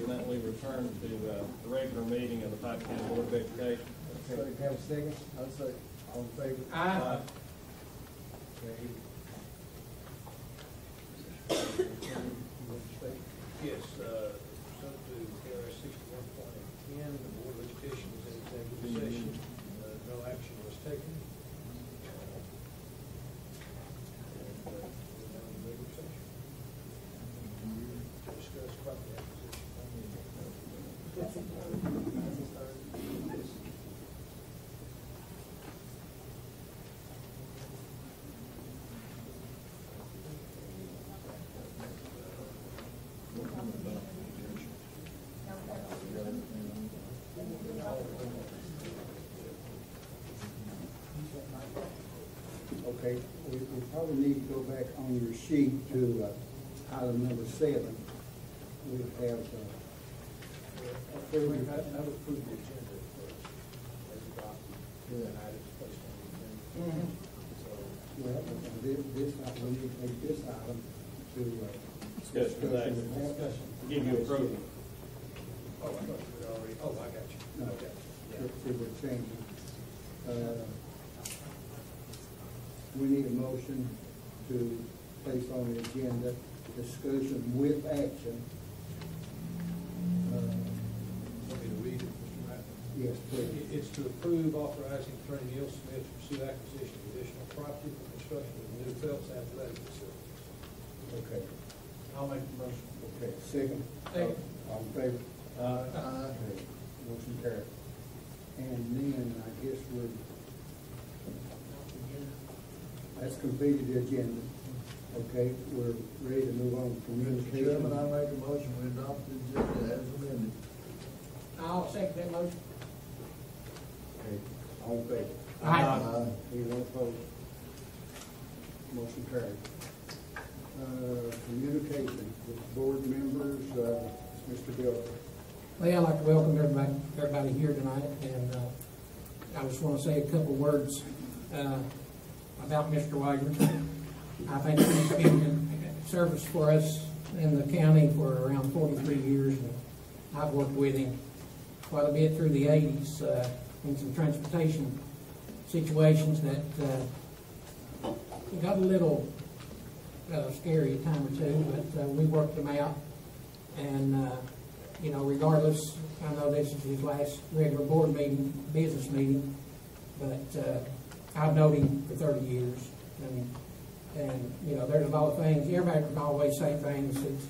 That we return to the regular meeting of the Pike County Board of Education. Okay, have a second? I'll say, all in favor? Aye. Yes, pursuant to KRS 61.10, the Board of Education was in executive session. No action was taken. And we're now in regular session to discuss property acquisition. Okay, we probably need to go back on your sheet to item number 7. We have I would approve the agenda first as adopted. And I just placed on the agenda. So, well, this item, we need to take this item to Discuss today. Give you approval. oh, I thought you were already, oh, I got you. No, Okay. see we're changing. We need a motion to place on the agenda discussion with action. Want me to read it, Mr. Matt? Yes, please. It's to approve authorizing Attorney Neil Smith to pursue acquisition of additional property for construction of new Phelps athletic facilities. Okay. I'll make the motion. Okay, second? Second. All in favor? Okay, motion carried. And then I guess that's completed the agenda. Okay, we're ready to move on to communication. Chairman, I make a motion we adopt the agenda as amended. I'll second that motion. Okay, all in favor? Aye. Anyone opposed? Motion carried. Communication with board members, Mr. Bill. Well, I'd like to welcome everybody here tonight, and I just want to say a couple words about Mr. Wagner. I think he's been in service for us in the county for around 43 years, and I've worked with him quite a bit through the 80s in some transportation situations that got a little scary a time or two, but we worked them out. And you know, regardless, I know this is his last regular board meeting, business meeting, but I've known him for 30 years, and you know, there's a lot of things. Everybody can always say things that's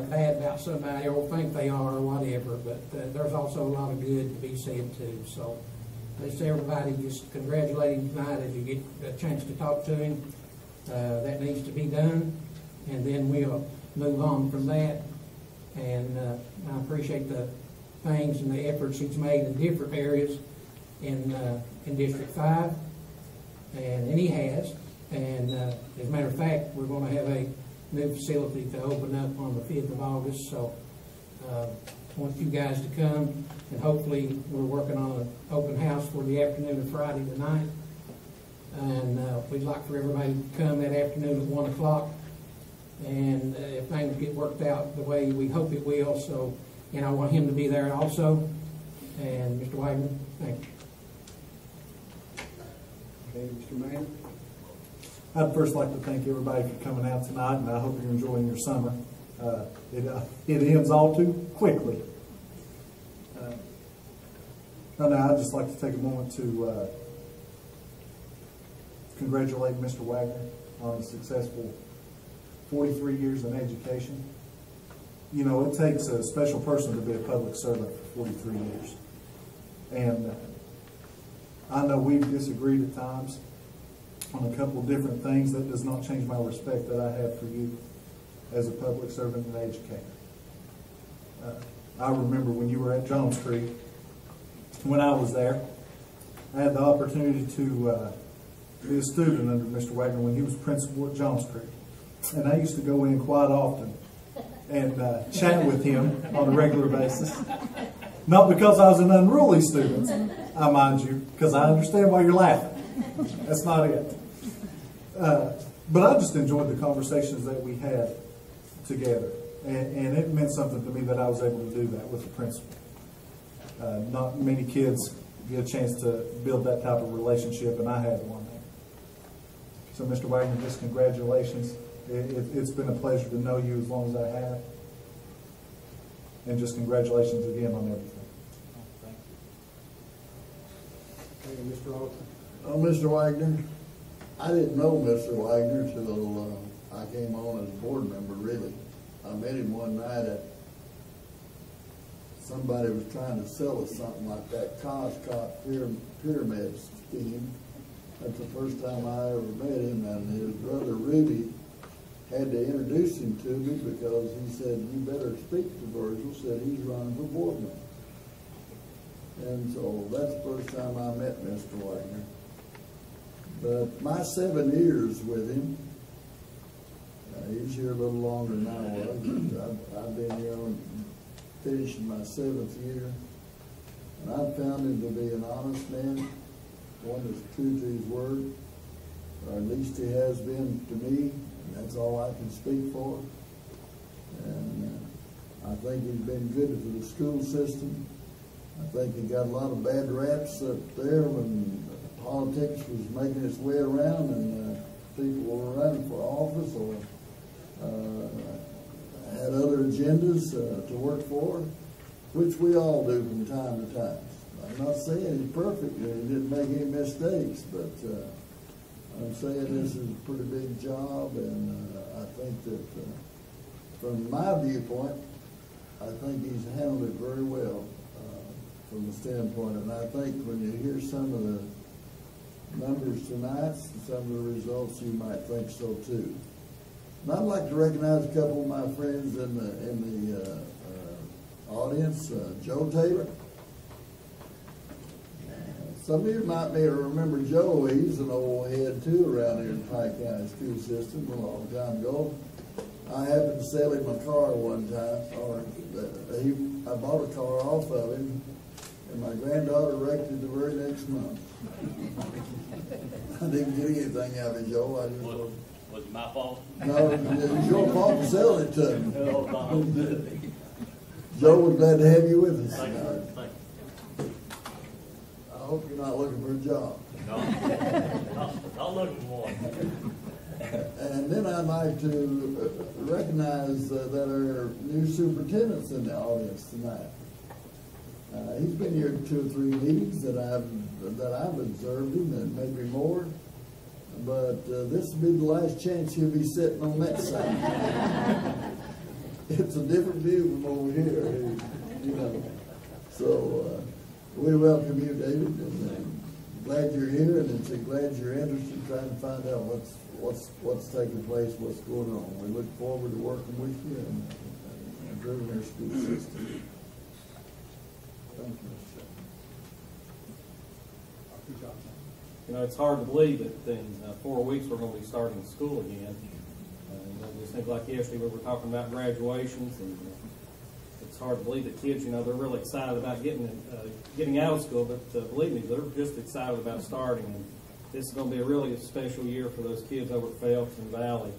bad about somebody or think they are or whatever, but there's also a lot of good to be said too. So let's everybody just congratulate him tonight as you get a chance to talk to him. That needs to be done, and then we'll move on from that. And I appreciate the things and the efforts he's made in different areas in District 5, and he has. And as a matter of fact, we're going to have a new facility to open up on the 5th of August. So want you guys to come, and hopefully we're working on an open house for the afternoon of Friday tonight. And we'd like for everybody to come that afternoon at 1 o'clock. And if things get worked out the way we hope it will, so, and I want him to be there also. And Mr. Wagner, thank you. Okay, Mr. Mayor? I'd first like to thank everybody for coming out tonight, and I hope you're enjoying your summer. It ends all too quickly. Now, I'd just like to take a moment to congratulate Mr. Wagner on a successful 43 years in education. You know, it takes a special person to be a public servant for 43 years. And I know we've disagreed at times on a couple of different things. That does not change my respect that I have for you as a public servant and educator. I remember when you were at Jones Creek, when I was there, I had the opportunity to be a student under Mr. Wagner when he was principal at Jones Creek. And I used to go in quite often and chat with him on a regular basis. Not because I was an unruly student, I mind you, because I understand why you're laughing. That's not it. But I just enjoyed the conversations that we had together. And it meant something to me that I was able to do that with the principal. Not many kids get a chance to build that type of relationship, and I had one there. So, Mr. Wagner, just congratulations. It's been a pleasure to know you as long as I have. And just congratulations again on everything. Okay, Mr. Alton? Mr. Wagner, I didn't know Mr. Wagner till I came on as a board member, really. I met him one night at, somebody was trying to sell us something like that Coscott pyramid scheme. That's the first time I ever met him, and his brother Rudy had to introduce him to me because he said, "You better speak to Virgil," said he's running for board member. And so that's the first time I met Mr. Wagner. But my 7 years with him, he's here a little longer than I was. I've been here on finishing my 7th year. And I've found him to be an honest man, one that's true to his word, or at least he has been to me, and that's all I can speak for. And I think he's been good for the school system. I think he got a lot of bad raps up there when politics was making its way around and people were running for office or had other agendas to work for, which we all do from time to time. I'm not saying he's perfect and he didn't make any mistakes, but I'm saying this is a pretty big job, and I think that from my viewpoint, I think he's handled it very well from the standpoint, and I think when you hear some of the numbers tonight, some of the results, you might think so too. And I'd like to recognize a couple of my friends in the audience. Joe Taylor. Some of you might be able to remember Joe. He's an old head too around here in Pike County school system a long time ago. I happened to sell him a car one time, or I bought a car off of him, and my granddaughter wrecked it the very next month. I didn't get anything out of it, Joe. Was it my fault? No, it was your fault for selling it to him. Joe, we're glad to have you with us. Thank you. I hope you're not looking for a job. No, I'll look for one. And then I'd like to recognize that our new superintendent's in the audience tonight. He's been here 2 or 3 meetings that I've observed him, and maybe more. But this will be the last chance he'll be sitting on that side. It's a different view from over here, you know. So we welcome you, David, and glad you're here, and glad you're interested in trying to find out what's taking place, what's going on. We look forward to working with you and improving our school system. Thank you, Mr. Chairman. You know, it's hard to believe that in 4 weeks we're going to be starting school again. You know, It seems like yesterday we were talking about graduations, and it's hard to believe that kids, they're really excited about getting out of school, but believe me, they're just excited about starting. And this is going to be a really special year for those kids over at Phelps and Valley.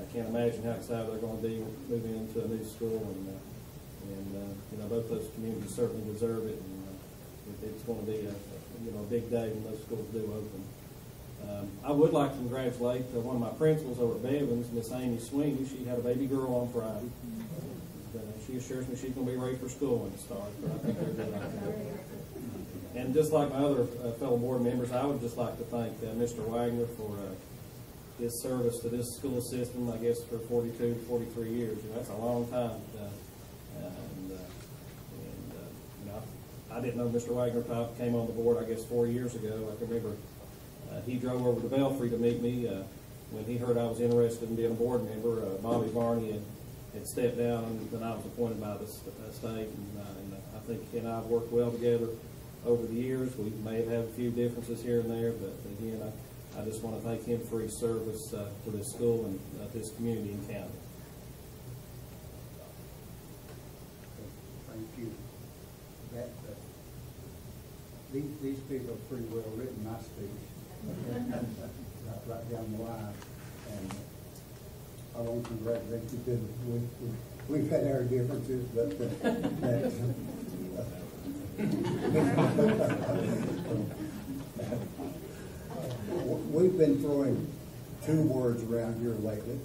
I can't imagine how excited they're going to be moving into a new school, and both those communities certainly deserve it. And it's going to be a big day when those schools do open. I would like to congratulate one of my principals over at Bevins, Miss Amy Sweeney. She had a baby girl on Friday. She assures me she's going to be ready for school when it starts, but I think they're good. And just like my other fellow board members, I would just like to thank Mr. Wagner for his service to this school system, I guess, for 42 to 43 years. That's a long time. I didn't know Mr. Wagner came on the board, I guess, 4 years ago. I can remember he drove over to Belfry to meet me when he heard I was interested in being a board member. Bobby Barney had stepped down, and then I was appointed by the state. And I think he and I have worked well together over the years. We may have had a few differences here and there, but again, I just want to thank him for his service to this school and this community and county. Thank you. These people have pretty well written my speech, right down the line. And I want to congratulate you too. We've had our differences, but we've been throwing two words around here lately.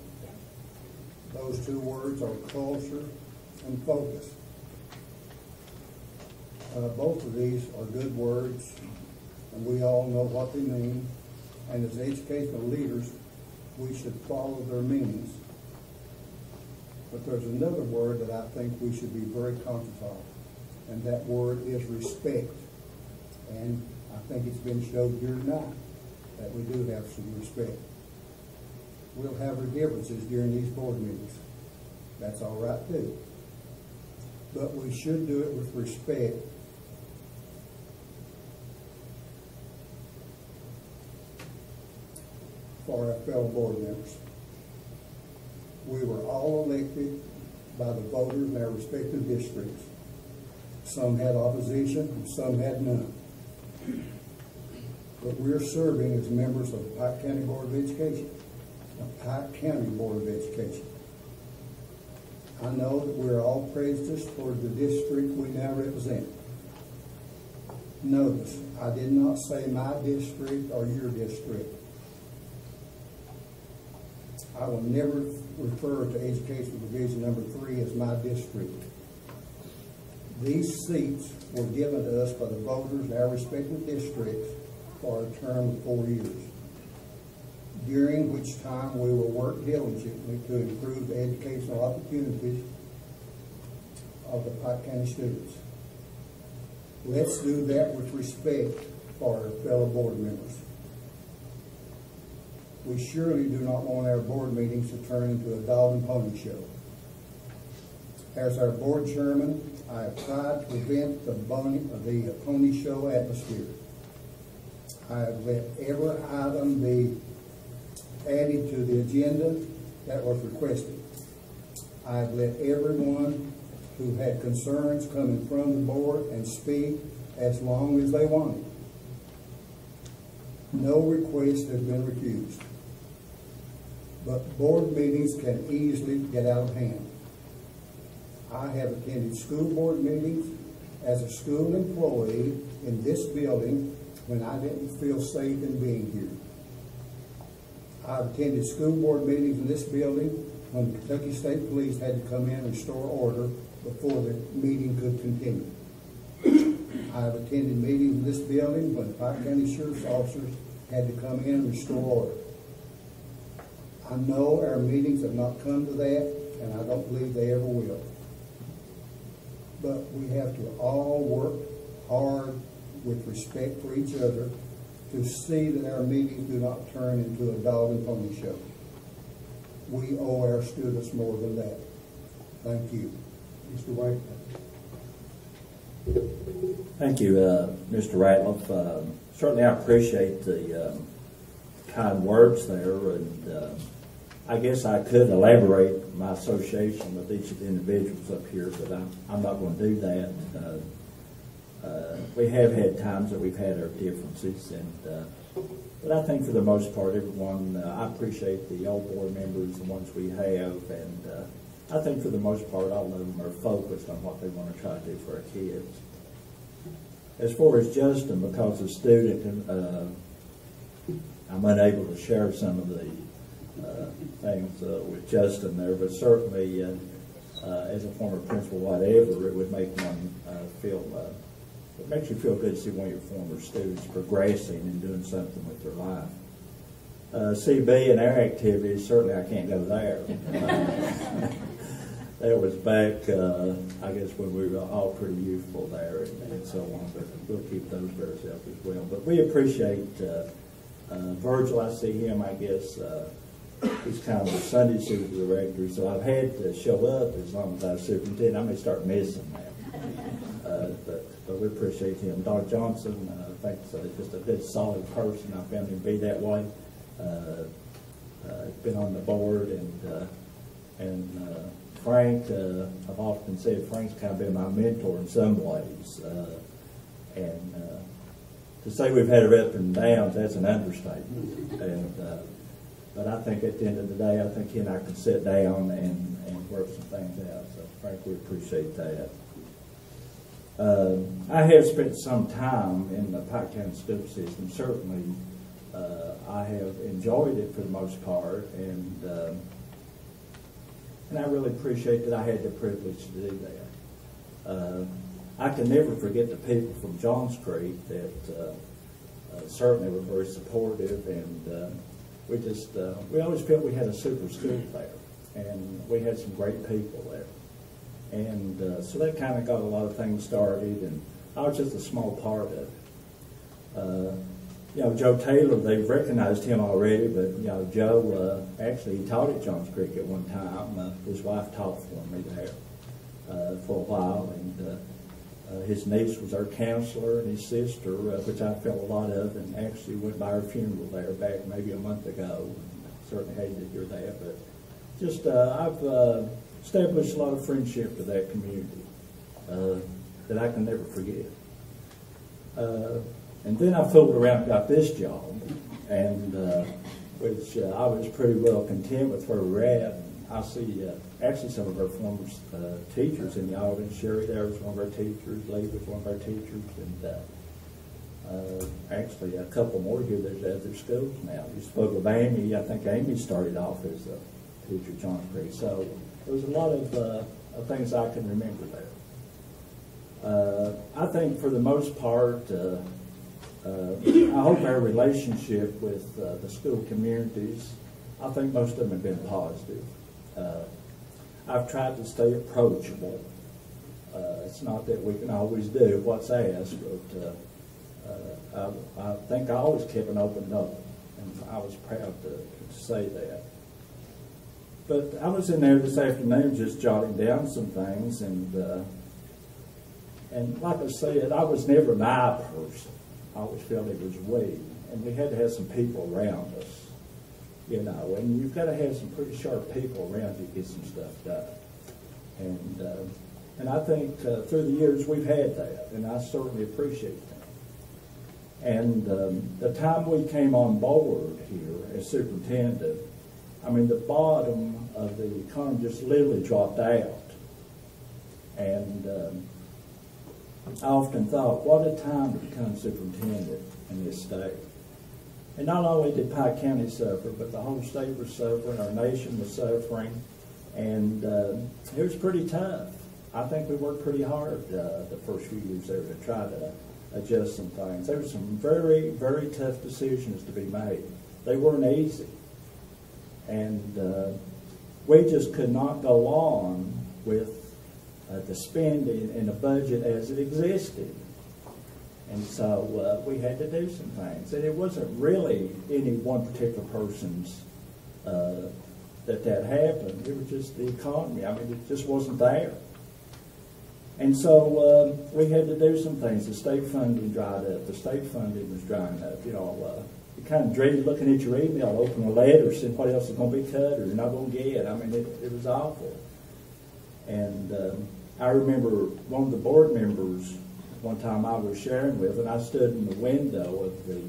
Those two words are culture and focus. Both of these are good words, and we all know what they mean. And as educational leaders, we should follow their meanings. But there's another word that I think we should be very conscious of, and that word is respect. And I think it's been showed here tonight that we do have some respect. We'll have our differences during these board meetings. That's all right too. But we should do it with respect. For our fellow board members. We were all elected by the voters in our respective districts. Some had opposition and some had none. But we're serving as members of the Pike County Board of Education, the Pike County Board of Education. I know that we're all prejudiced toward the district we now represent. Notice, I did not say my district or your district. I will never refer to Education Division number 3 as my district. These seats were given to us by the voters in our respective districts for a term of 4 years, during which time we will work diligently to improve the educational opportunities of the Pike County students. Let's do that with respect for our fellow board members. We surely do not want our board meetings to turn into a dog and pony show. As our board chairman, I have tried to prevent the pony show atmosphere. I have let every item be added to the agenda that was requested. I have let everyone who had concerns come in front of the board and speak as long as they wanted. No request has been refused. But board meetings can easily get out of hand. I have attended school board meetings as a school employee in this building when I didn't feel safe in being here. I've attended school board meetings in this building when the Kentucky State Police had to come in and restore order before the meeting could continue. I have attended meetings in this building when Pike County Sheriff's officers had to come in and restore order. I know our meetings have not come to that, and I don't believe they ever will. But we have to all work hard with respect for each other to see that our meetings do not turn into a dog and pony show. We owe our students more than that. Thank you. Mr. White. Thank you, Mr. Ratliff. Certainly I appreciate the kind words there, and I guess I could elaborate my association with each of the individuals up here, but I'm not going to do that. We have had times that we've had our differences, but I think for the most part, everyone, I appreciate the old board members, the ones we have, and I think for the most part, all of them are focused on what they want to try to do for our kids. As far as Justin, because a student, I'm unable to share some of the things with Justin there, but certainly as a former principal, whatever, it would make one feel, it makes you feel good to see one of your former students progressing and doing something with their life. CB and our activities, certainly I can't go there. That was back, I guess, when we were all pretty youthful there and so on, but we'll keep those for ourselves as well. But we appreciate Virgil. I see him, I guess, he's kind of a Sunday school director, so I've had to show up as long as I was superintendent. I may start missing that. But we appreciate him. Dr. Johnson, I think just a good, solid person. I found him to be that way. Been on the board, and Frank, I've often said Frank's kind of been my mentor in some ways. And to say we've had our ups and downs, that's an understatement. But I think at the end of the day, I think he and I can sit down and work some things out. So, Frank, we appreciate that. I have spent some time in the Pike County school system. Certainly, I have enjoyed it for the most part, and I really appreciate that I had the privilege to do that. I can never forget the people from Johns Creek that certainly were very supportive, and we always felt we had a super school there, and we had some great people there. And so that kind of got a lot of things started, and I was just a small part of it. Joe Taylor, they've recognized him already, but, Joe, actually, he taught at Johns Creek at one time. His wife taught for me there for a while, and his niece was our counselor, and his sister, which I felt a lot of, and actually went by her funeral there back maybe a month ago. Certainly hated to hear that, but just I've established a lot of friendship with that community that I can never forget. And then I fooled around and got this job, and which I was pretty well content with where we're at. And I see actually some of our former teachers in the audience. Sherry there was one of our teachers, Lee was one of our teachers, and actually a couple more here that's at their schools now. You spoke of Amy. I think Amy started off as a teacher at Johns Creek. So there was a lot of things I can remember there. I think for the most part, I hope our relationship with the school communities, I think most of them have been positive. I've tried to stay approachable. It's not that we can always do what's asked, but I think I always kept an open note, and I was proud to say that. But I was in there this afternoon just jotting down some things, and like I said, I was never an I person. I always felt it was we, and we had to have some people around us, and you've got to have some pretty sharp people around you to get some stuff done. And I think through the years we've had that, and I certainly appreciate that. And the time we came on board here as superintendent, I mean, the bottom of the economy just literally dropped out. And I often thought, what a time to become superintendent in this state. And not only did Pike County suffer, but the whole state was suffering, our nation was suffering, and it was pretty tough. I think we worked pretty hard the first few years there to try to adjust some things. There were some very, very tough decisions to be made. They weren't easy. And we just could not go on with the spending and the budget as it existed. And so we had to do some things. And it wasn't really any one particular person's that happened. It was just the economy. I mean, it just wasn't there. And so we had to do some things. The state funding dried up. The state funding was drying up. you kind of dreaded looking at your email, open a letter, seeing what else is going to be cut or you're not going to get. I mean, it was awful. And I remember one of the board members one time I was sharing with, and I stood in the window of the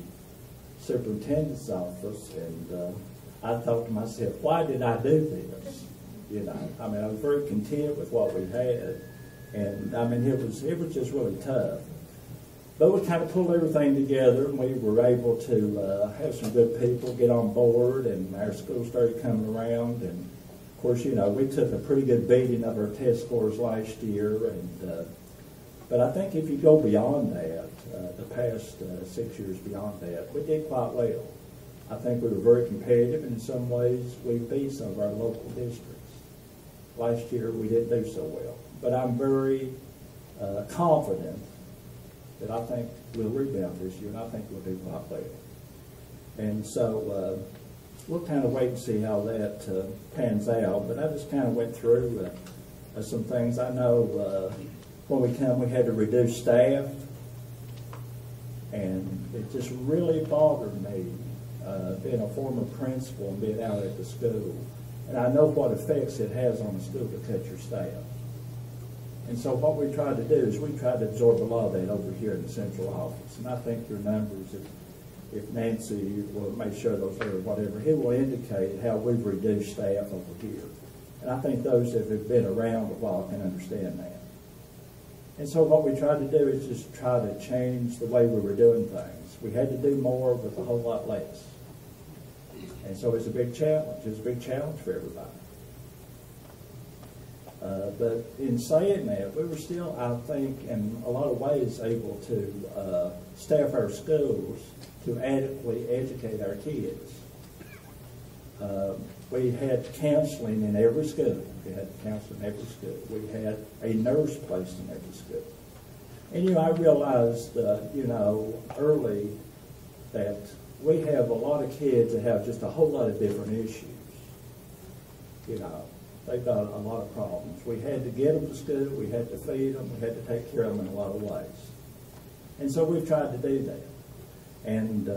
superintendent's office, and I thought to myself, why did I do this? You know, I mean, I was very content with what we had, and I mean, it was just really tough. But we kind of pulled everything together, and we were able to have some good people get on board, and our school started coming around. And of course, you know, we took a pretty good beating of our test scores last year, and but I think if you go beyond that, the past 6 years beyond that, we did quite well. I think we were very competitive, and in some ways we beat some of our local districts. Last year we didn't do so well, but I'm very confident that I think we'll rebound this year, and I think we'll do quite well. And so we'll kind of wait and see how that pans out, but I just kind of went through some things. I know when we had to reduce staff, and it just really bothered me being a former principal and being out at the school. And I know what effects it has on the school to cut your staff. And so what we tried to do is we tried to absorb a lot of that over here in the central office. And I think your numbers, if Nancy will make sure those are whatever, it will indicate how we've reduced staff over here. And I think those that have been around a while can understand that. And so what we tried to do is just try to change the way we were doing things. We had to do more with a whole lot less. And so it's a big challenge. It's a big challenge for everybody. But in saying that, we were still, I think, in a lot of ways able to staff our schools to adequately educate our kids. We had counseling in every school. We had counseling in every school. We had a nurse placed in every school. And, you know, I realized, you know, early that we have a lot of kids that have just a whole lot of different issues. You know, they've got a lot of problems. We had to get them to school. We had to feed them. We had to take care of them in a lot of ways. And so we've tried to do that. And,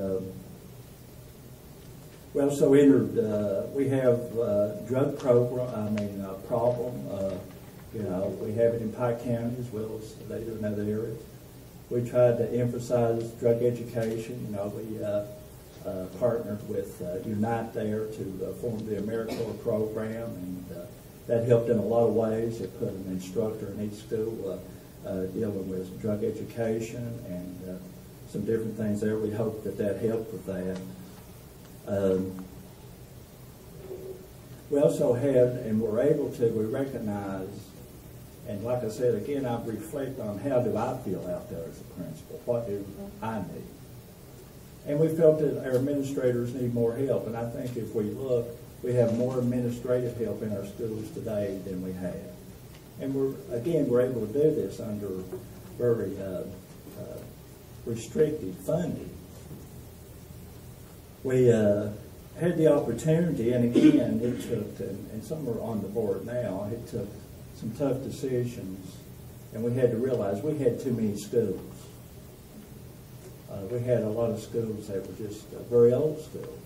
well, so entered, we have drug problem, you know, we have it in Pike County as well as they do in other areas. We tried to emphasize drug education. You know, we partnered with Unite there to form the AmeriCorps program, and that helped in a lot of ways. It put an instructor in each school dealing with drug education and some different things there. We hope that that helped with that. We also had, and were able to, we recognize, and like I said, again, I reflect on how do I feel out there as a principal? What do I need? And we felt that our administrators need more help, and I think if we look, we have more administrative help in our schools today than we had. And we're able to do this under very restricted funding. We had the opportunity, and again, it took, and some are on the board now, it took some tough decisions, and we had to realize we had too many schools. We had a lot of schools that were just very old schools.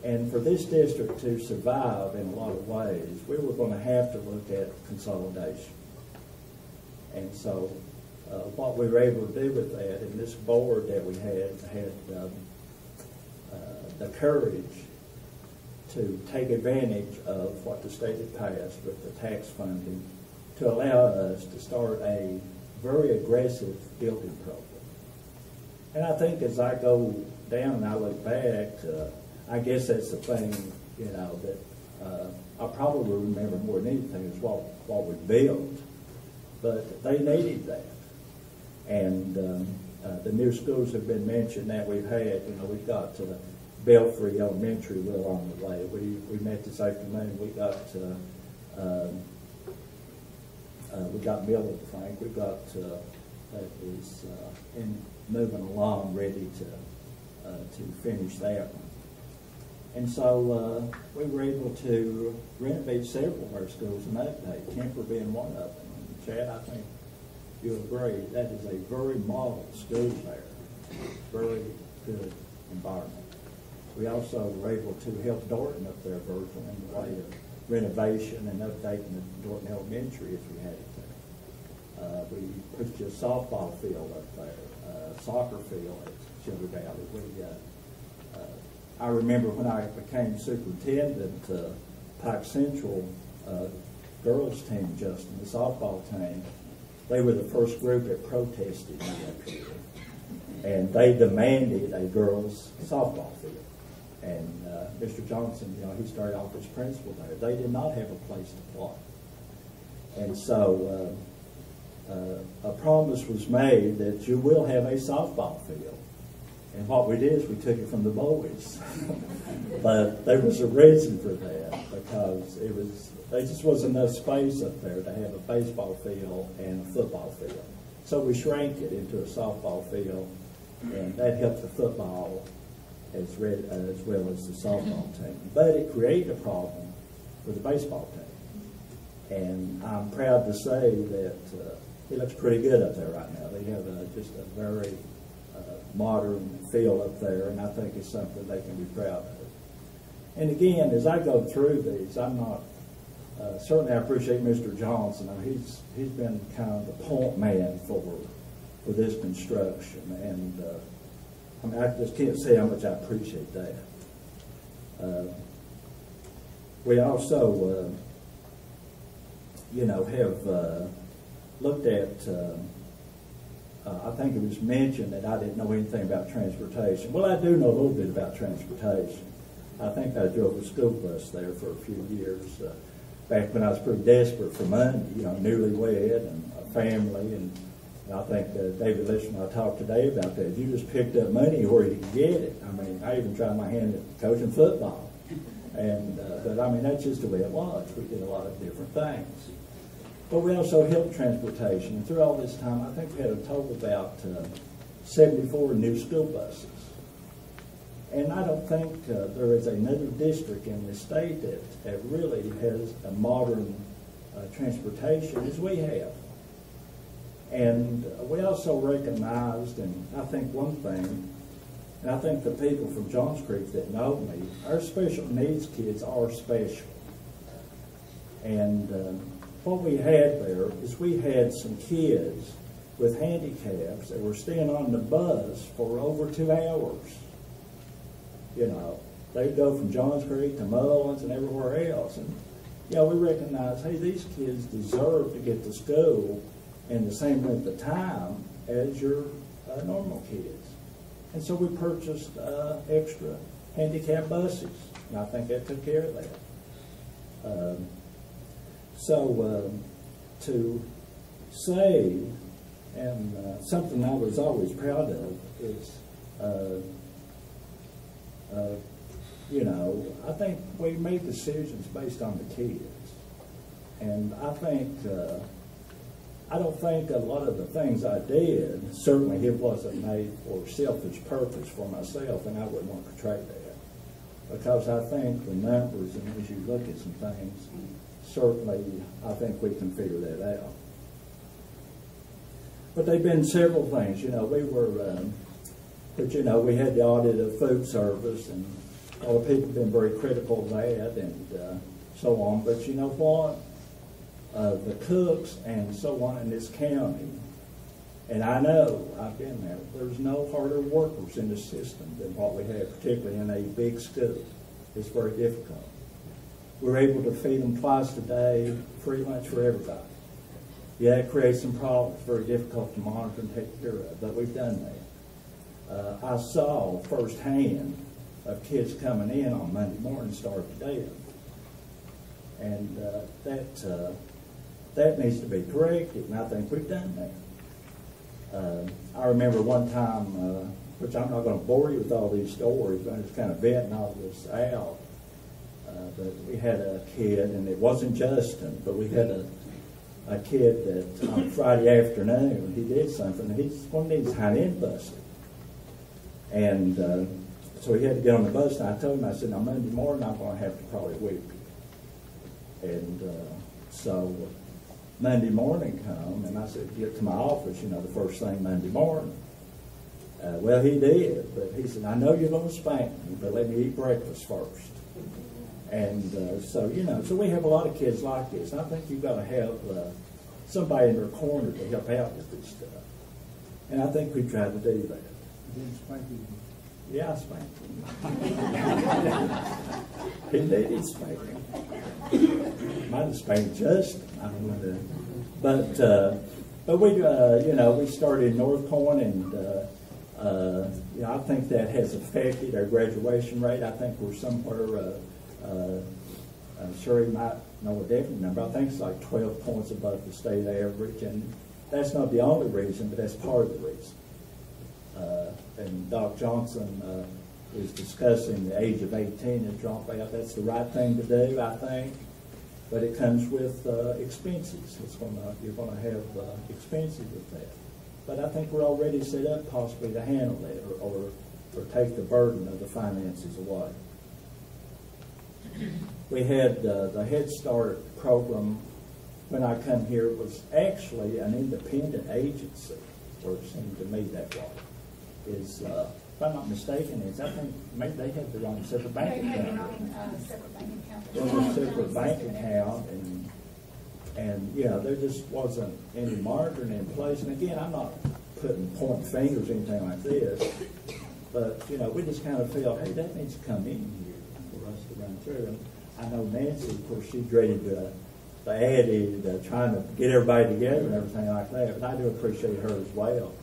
And for this district to survive in a lot of ways, we were going to have to look at consolidation. And so what we were able to do with that, and this board that we had the courage to take advantage of what the state had passed with the tax funding to allow us to start a very aggressive building program. And I think as I go down and I look back, I guess that's the thing, you know, that I probably remember more than anything is what we built. But they needed that. And the new schools have been mentioned that we've had. You know, we've got Belfry Elementary well on the way. We met this afternoon. We got Miller, Frank. We got that is moving along, ready to finish that one. And so we were able to renovate several of our schools and update, Kemper being one of them. And Chad, I think you agree, that is a very model school there. Very good environment. We also were able to help Dorton up there, Virgil, in the way of renovation and updating the Dorton Elementary as we had it there. We put a softball field up there, soccer field at Sugar Valley. I remember when I became superintendent, Pike Central girls team, Justin, the softball team, they were the first group that protested me up here. And they demanded a girls' softball field. And Mr. Johnson, he started off as principal there. They did not have a place to play. And so a promise was made that you will have a softball field. And what we did is we took it from the boys. But there was a reason for that, because there just wasn't enough space up there to have a baseball field and a football field. So we shrank it into a softball field, and that helped the football as well as the softball team. But it created a problem for the baseball team. And I'm proud to say that it looks pretty good up there right now. They have just a very modern field up there, and I think it's something they can be proud of. And again, as I go through these, I'm not, certainly I appreciate Mr. Johnson. He's been kind of the point man for this construction, and I just can't say how much I appreciate that. We also, have looked at, I think it was mentioned that I didn't know anything about transportation. Well, I do know a little bit about transportation. I think I drove a school bus there for a few years, back when I was pretty desperate for money, newlywed and a family, and I think David Lishman and I talked today about that. You just picked up money where you could get it. I mean, I even tried my hand at coaching football. And, but I mean, that's just the way it was. We did a lot of different things. But we also helped transportation. And through all this time, I think we had a total of about 74 new school buses. And I don't think there is another district in the state that really has a modern transportation as we have. And we also recognized, and I think one thing, and I think the people from Johns Creek that know me, our special needs kids are special. And what we had there is we had some kids with handicaps that were staying on the bus for over 2 hours. They'd go from Johns Creek to Mullins and everywhere else. And, we recognize, hey, these kids deserve to get to school in the same length of time as your normal kids. And so we purchased extra handicap buses, and I think that took care of that. To say, and something I was always proud of is, I think we made decisions based on the kids. And I don't think a lot of the things I did, certainly it wasn't made for selfish purpose for myself, and I wouldn't want to portray that. Because I think the numbers, and as you look at some things, certainly I think we can figure that out. But they've been several things. We had the audit of food service, and a lot of people have been very critical of that, and so on. But you know what? The cooks and so on in this county, and I know, I've been there, there's no harder workers in the system than what we have, particularly in a big school. It's very difficult. We're able to feed them twice a day, free lunch for everybody. Yeah, it creates some problems, very difficult to monitor and take care of, but we've done that. I saw firsthand of kids coming in on Monday morning starved to death. And that needs to be corrected, and I think we've done that. I remember one time, which I'm not going to bore you with all these stories, but I'm just kind of vetting all this out. But we had a kid, and it wasn't Justin, but we had a kid that on Friday afternoon, he did something. He's one of these hind-end buses. And so he had to get on the bus, and I told him, I said, now Monday morning I'm going to have to probably whip you. And so Monday morning come, and I said, get to my office, the first thing Monday morning. Well, he did, but he said, I know you're going to spank me, but let me eat breakfast first. And so, you know, so we have a lot of kids like this. And I think you've got to have somebody in their corner to help out with this stuff. And I think we tried to do that. Didn't spank you. Yeah, I spanked him. He did spank him. Might have spanked Justin. I don't know. But we, you know, we started in North Point, and you know, I think that has affected our graduation rate. I think we're somewhere. Sherry might know a different number. I think it's like 12 points above the state average, and that's not the only reason, but that's part of the reason. And Doc Johnson is discussing the age of 18 as dropout. That's the right thing to do, I think, but it comes with expenses. You're going to have expenses with that. But I think we're already set up possibly to handle that or take the burden of the finances away. We had the Head Start program when I come here was actually an independent agency, or it seemed to me that way. If I'm not mistaken, I think maybe they had their own separate bank account. They had their own separate bank account. There was a separate bank account, and you know, there just wasn't any monitoring in place. And again, I'm not pointing fingers or anything like this, but you know, we just kind of felt, hey, that needs to come in here for us to run through. And I know Nancy, of course, she dreaded the added trying to get everybody together and everything like that, but I do appreciate her as well.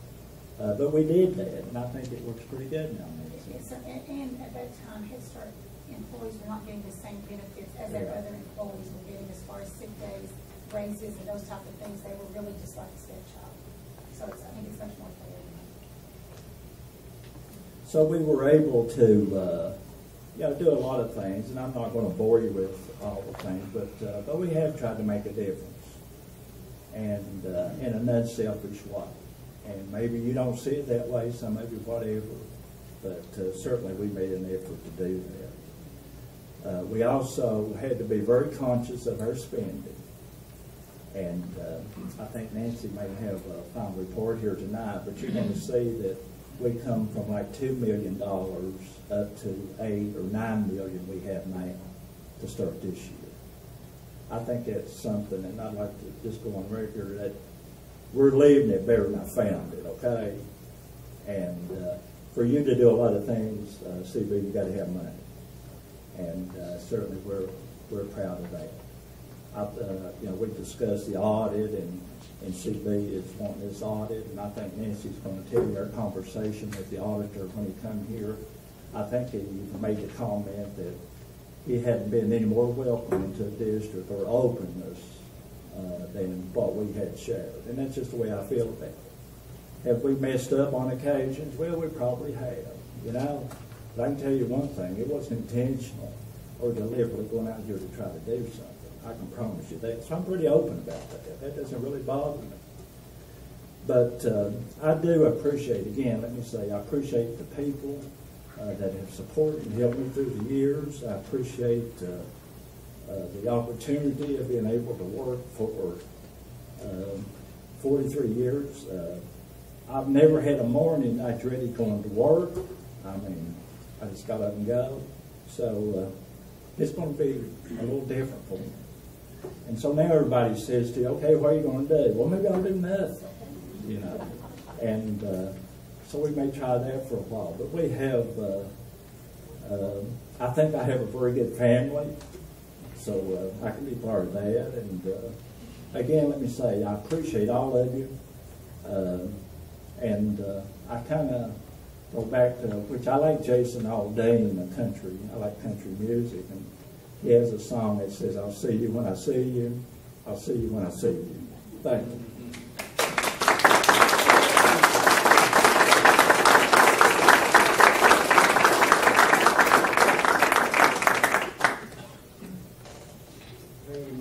But we did that, and I think it works pretty good now. Yes, and at that time, Head Start employees were not getting the same benefits as their other employees were getting as far as sick days, raises, and those type of things. They were really just like a stepchild. So I think it's much more fair. So we were able to you know, do a lot of things, and I'm not going to bore you with all the things, but we have tried to make a difference, and in a non-selfish way. And maybe you don't see it that way, so maybe whatever, but certainly we made an effort to do that. We also had to be very conscious of our spending, and I think Nancy may have a final report here tonight, but you're going to see that we come from like $2 million up to $8 or $9 million we have now to start this year. I think that's something, and I'd like to just go on record that we're leaving it better than I found it, okay? And for you to do a lot of things, CB, you got to have money, and certainly we're proud of that. You know, we discussed the audit, and CB is wanting this audit, and I think Nancy's going to tell you our conversation with the auditor when he come here. I think he made the comment that he hadn't been any more welcome into the district or openness than what we had shared. And that's just the way I feel about it. Have we messed up on occasions? Well, we probably have, you know. But I can tell you one thing, it wasn't intentional or deliberately going out here to try to do something. I can promise you that. So I'm pretty open about that. That doesn't really bother me. But I do appreciate, again, let me say, I appreciate the people that have supported and helped me through the years. I appreciate the opportunity of being able to work for 43 years. I've never had a morning I dreaded going to work. I mean, I just got up and go. So it's going to be a little different for me. And so now everybody says to you, okay, what are you going to do? Well, maybe I'll do nothing, you know. And so we may try that for a while. But we have, I think I have a very good family, so I can be part of that. And again, let me say, I appreciate all of you. And I kind of go back to, which I like Jason all day in the country. I like country music. And he has a song that says, I'll see you when I see you. I'll see you when I see you. Thank you.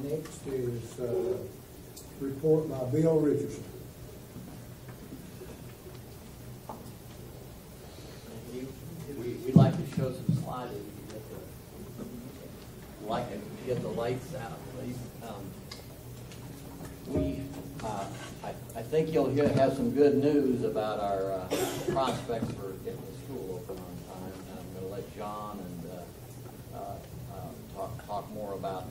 Next is report by Bill Richardson. We'd like to show some slides. We'd like to get the lights out, please. I think think you'll have some good news about our prospects for getting the school open on time. And I'm going to let John and talk more about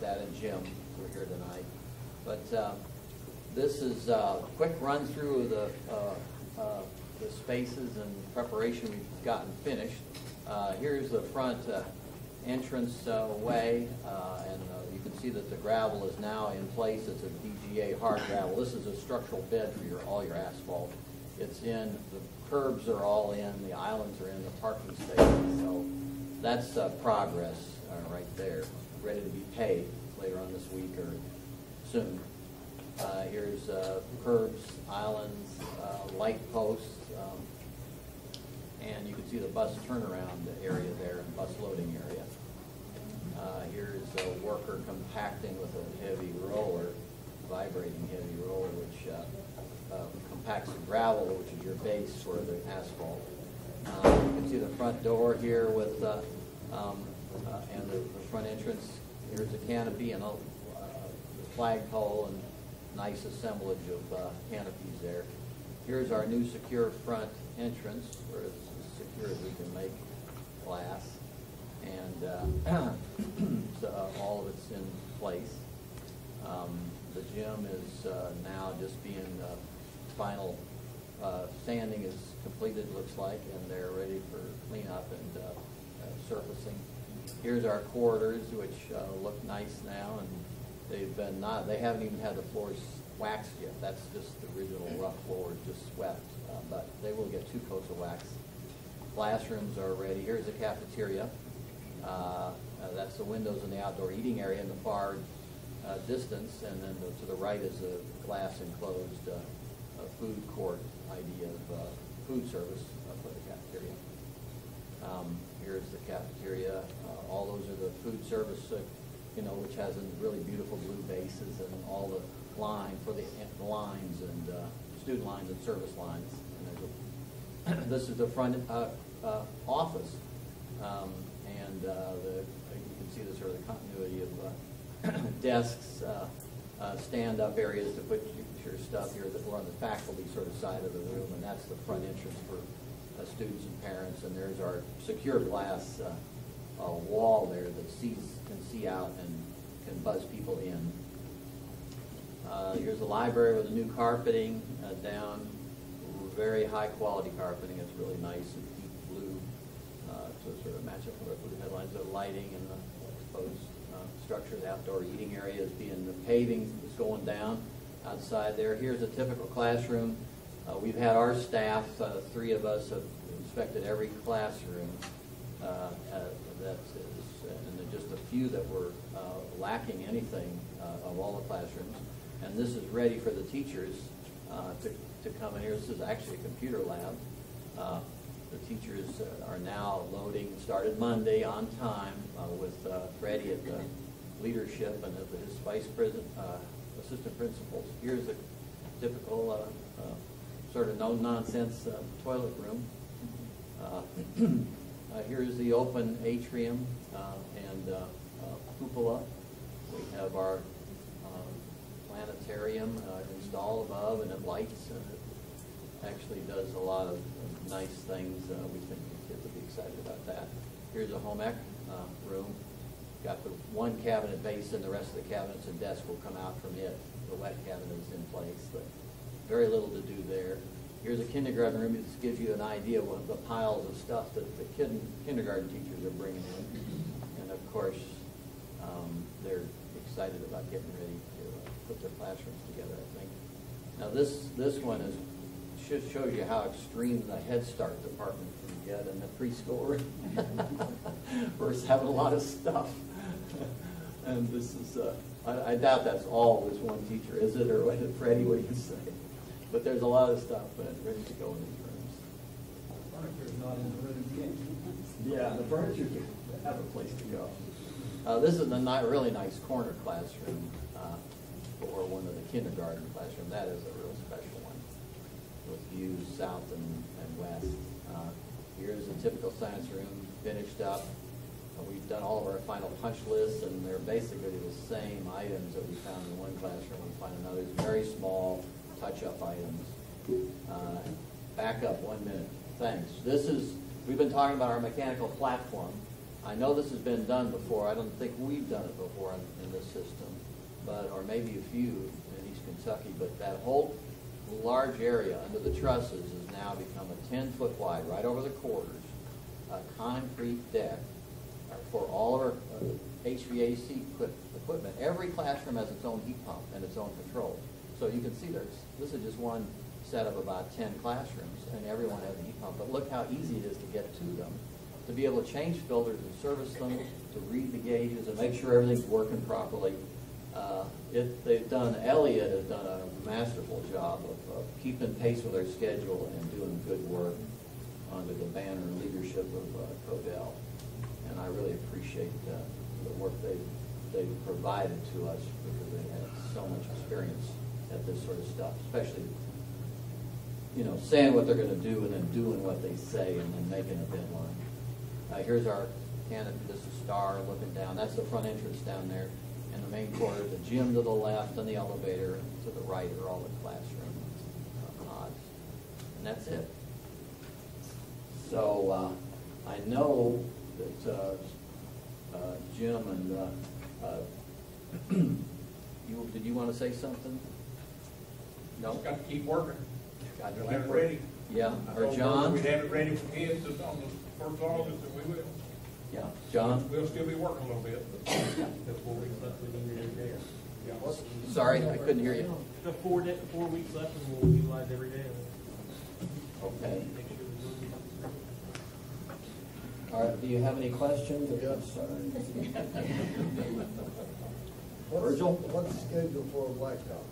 that, and Jim, who are here tonight. But this is a quick run through of the spaces and preparation we've gotten finished. Here's the front entrance way, and you can see that the gravel is now in place. It's a DGA hard gravel. This is a structural bed for all your asphalt. It's in, the curbs are all in, the islands are in, the parking spaces. So that's progress right there, ready to be paved later on this week or soon. Here's curbs, islands, light posts, and you can see the bus turnaround area there and bus loading area. Here's a worker compacting with a heavy roller, vibrating heavy roller, which compacts the gravel, which is your base for the asphalt. You can see the front door here with and the front entrance. Here's a canopy and a flagpole and nice assemblage of canopies there. Here's our new secure front entrance, where it's as secure as we can make glass, and so all of it's in place. The gym is now just being final sanding is completed, looks like, and they're ready for cleanup and surfacing. Here's our corridors, which look nice now, and they haven't even had the floors waxed yet. That's just the original rough floors, just swept, but they will get 2 coats of wax. Classrooms are ready. Here's the cafeteria. That's the windows in the outdoor eating area in the far distance, and then to the right is a glass enclosed food court idea of food service for the cafeteria. Here's the cafeteria. All those are the food service, which has a really beautiful blue bases and all the line for the lines and student lines and service lines. And this is the front office, and you can see the sort of the continuity of desks, stand-up areas to put your stuff here that were on the faculty sort of side of the room, and that's the front entrance for students and parents. And there's our secure glass wall there that can see out and can buzz people in. Here's the library with the new carpeting down, very high quality carpeting. It's really nice and deep blue to sort of match up with the headlines. The lighting and the exposed structure, the outdoor eating area is the paving is going down outside there. Here's a typical classroom. We've had our staff, 3 of us have inspected every classroom. And just a few that were lacking anything of all the classrooms. And this is ready for the teachers to come in here. This is actually a computer lab. The teachers are now loading, started Monday on time with Freddie at the leadership and his vice president, assistant principals. Here's a typical sort of no-nonsense toilet room. Here's the open atrium and cupola. We have our planetarium installed above, and it lights, and it actually does a lot of nice things. We think the kids will be excited about that. Here's a home ec room. Got the one cabinet base, and the rest of the cabinets and desks will come out from it. The wet cabinet is in place, but very little to do there. Here's a kindergarten room. This gives you an idea of the piles of stuff that the kindergarten teachers are bringing in. And of course, they're excited about getting ready to put their classrooms together, I think. Now this one shows you how extreme the Head Start department can get in the preschool versus having a lot of stuff. And this is, I doubt that's all this one teacher, is it? Or what, Freddie, what do you say? But there's a lot of stuff ready to go in these rooms. Furniture's not in the room yet. Yeah, the furniture can have a place to go. This is a really nice corner classroom for one of the kindergarten classrooms. That is a real special one with views south and west. Here's a typical science room finished up. We've done all of our final punch lists, and they're basically the same items that we found in one classroom. We find another. It's very small, touch-up items. Back up 1 minute. Thanks. We've been talking about our mechanical platform. I know this has been done before. I don't think we've done it before in this system, or maybe a few in East Kentucky, but that whole large area under the trusses has now become a 10-foot wide, right over the quarters, a concrete deck for all of our HVAC equipment. Every classroom has its own heat pump and its own controls. So you can see this is just one set of about 10 classrooms, and everyone has a heat pump. But look how easy it is to get to them, to be able to change filters and service them, to read the gauges and make sure everything's working properly. Elliott has done a masterful job of keeping pace with their schedule and doing good work under the banner and leadership of Codell. And I really appreciate the work they've provided to us, because they have so much experience at this sort of stuff, especially, saying what they're going to do and then doing what they say and then making a deadline. Here's our canopy. This is Star looking down. That's the front entrance down there. In the main quarter, the gym to the left and the elevator to the right are all the classroom pods. And that's it. So I know that Jim and did you want to say something? No? Just got to keep working. Got to We'll keep have it working. ready. Yeah. I Or told John? her we'd have it ready for kids on the 1st of August, and we will. Yeah. John? We'll still be working a little bit, but that's 4 weeks left we need every day. Yeah. Sorry, I couldn't hear you. The 4 weeks left, and we'll utilize every day. Okay. Make sure we do it. All right, do you have any questions or concerns? Virgil? What's the schedule for Blacktop?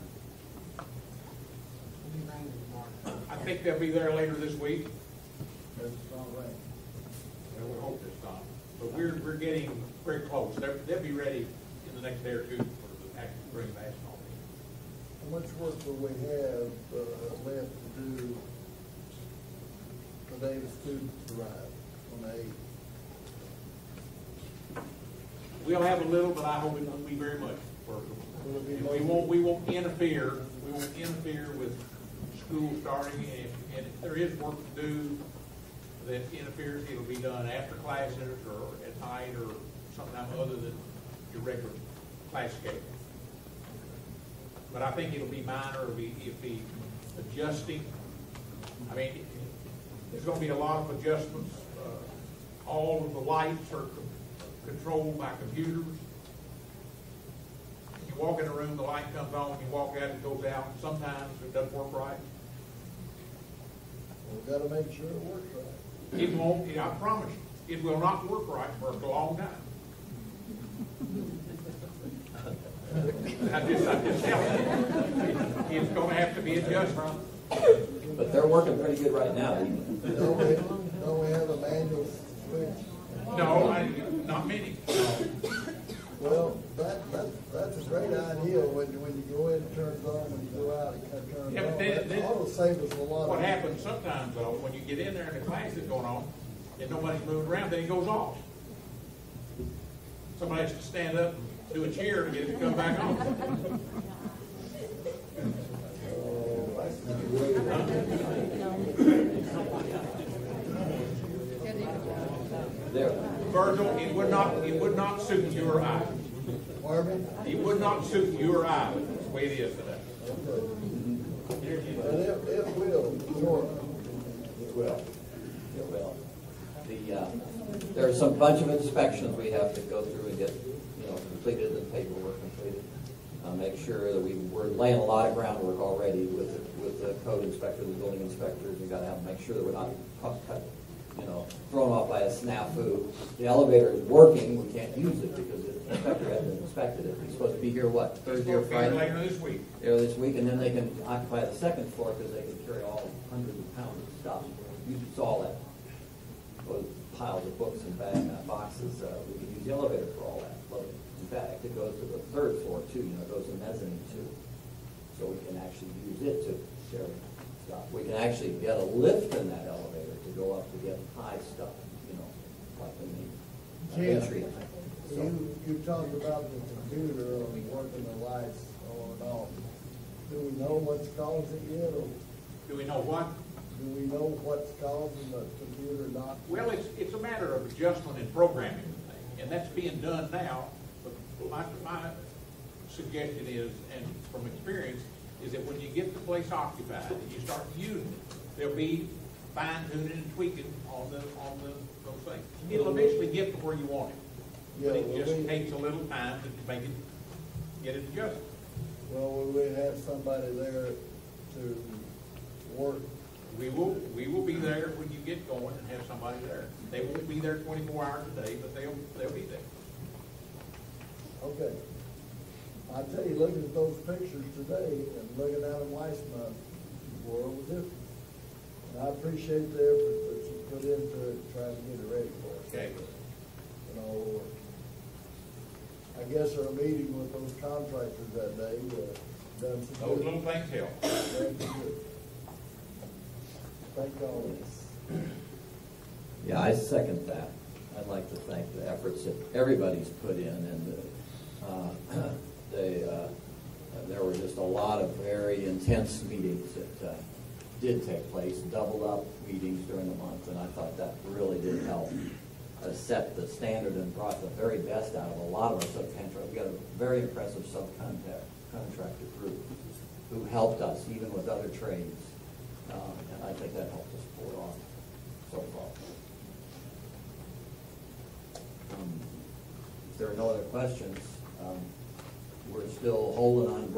I think they'll be there later this week. It's not raining. Well, we hope it's not. But we're getting very close. They'll be ready in the next day or two for the actual spring basketball game. How much work will we have left to do the day the students arrive on the 8th? We'll have a little, but I hope it won't be very much. And we won't interfere. We won't interfere with school starting. And if there is work to do that interferes, it'll be done after classes or at night or sometime other than your regular class schedule. But I think it'll be minor. It'll be adjusting. I mean, there's going to be a lot of adjustments. All of the lights are controlled by computers. You walk in a room, the light comes on, you walk out, it goes out. Sometimes it doesn't work right. We've got to make sure it works right. It won't, I promise you, it will not work right for a long time. I'm just telling you, it's going to have to be adjusted. But they're working pretty good right now. Don't we have a manual switch? No, not many. Well, that's a great idea when you go in, it turns on, when you go out, it kind of turns Yeah, but on. then- That ought to save us a lot of. What happens sometimes though, when you get in there and the class is going on, and nobody's moving around, then it goes off. Somebody has to stand up and do a cheer to get it to come back on. Virgil, it would not suit your eye. Pardon me? It would not suit your eye the way it is today. But it will, sure. It will. It will. There are some bunch of inspections we have to go through and get, completed and paperwork completed. Make sure that we're laying a lot of groundwork already with the code inspector, the building inspectors. We've got to make sure that we're not thrown off by a snafu. The elevator is working. We can't use it because the inspector hasn't inspected it. He's supposed to be here, Thursday or Friday? Later this week. Later this week, and then they can occupy the second floor because they can carry all hundreds of pounds of stuff. You saw that. Those piles of books and boxes. We could use the elevator for all that loading. In fact, it goes to the third floor too. It goes to mezzanine too. So we can actually use it to carry stuff. We can actually get a lift in that elevator to go up to get high stuff, like in the entry. So, You talked about the computer on working the lights on and off. Do we know know what's causing it, or Do we know what? do we know what's causing the computer not? Well, it's a matter of adjustment and programming, and that's being done now. But my suggestion is, and from experience, is that when you get the place occupied and you start using it, there'll be fine tuning and tweaking on those things. It'll eventually get to where you want it, but it just takes a little time to make it, get it adjusted. Well, will we have somebody there to work? We will be there when you get going and have somebody there. They won't be there 24 hours a day, but they'll be there. Okay. I tell you, looking at those pictures today and looking at them last month, the world was different. And I appreciate the effort that you put into it, trying to get it ready for us. Okay. You know, I guess our meeting with those contractors that day, done some Those good. little things help. Done some good. Thank all. Yeah, I second that. I'd like to thank the efforts that everybody's put in, and there were just a lot of very intense meetings that did take place, doubled up meetings during the month, and I thought that really did help set the standard and brought the very best out of a lot of our subcontractors. We got a very impressive subcontractor group who helped us, even with other trades, and I think that helped us pull it off so far. If there are no other questions, we're still holding on not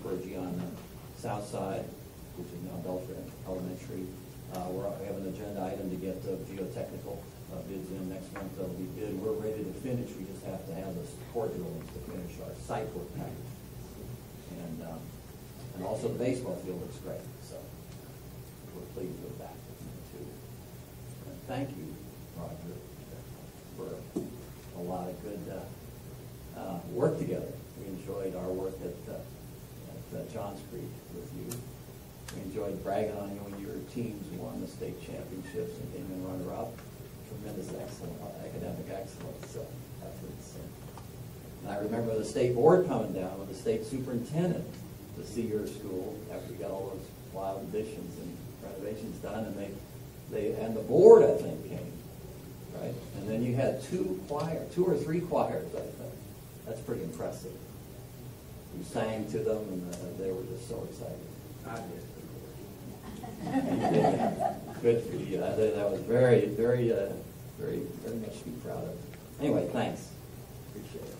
Burgee, on the south side, which is now Belfry Elementary. We have an agenda item to get the geotechnical bids in next month. They'll be bid. We're ready to finish. We just have to have the support drawings to finish our site work package. And also the baseball field looks great, so we're pleased with that too. And thank you, Roger, for a lot of good work together. We enjoyed our work at Johns Creek with you. We enjoyed bragging on you when your teams won the state championships and came in runner-up. Tremendous academic excellence efforts. And I remember the state board coming down with the state superintendent to see your school after you got all those wild additions and renovations done, and the board, I think, came, right? And then you had two or three choirs, I think. That's pretty impressive. You sang to them, and they were just so excited. I Good for you. That was very, very, very, very much to be proud of. Anyway, thanks. Appreciate it.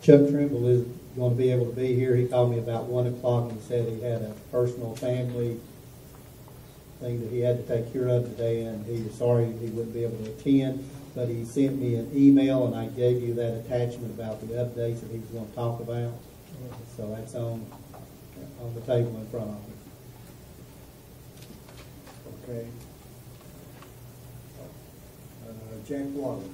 Chuck Trimble is going to be able to be here. He called me about 1 o'clock and said he had a personal family thing that he had to take care of today, and he was sorry he wouldn't be able to attend, but he sent me an email, and I gave you that attachment about the updates that he was going to talk about. So that's on the table in front of me. Okay. Jack Wallace.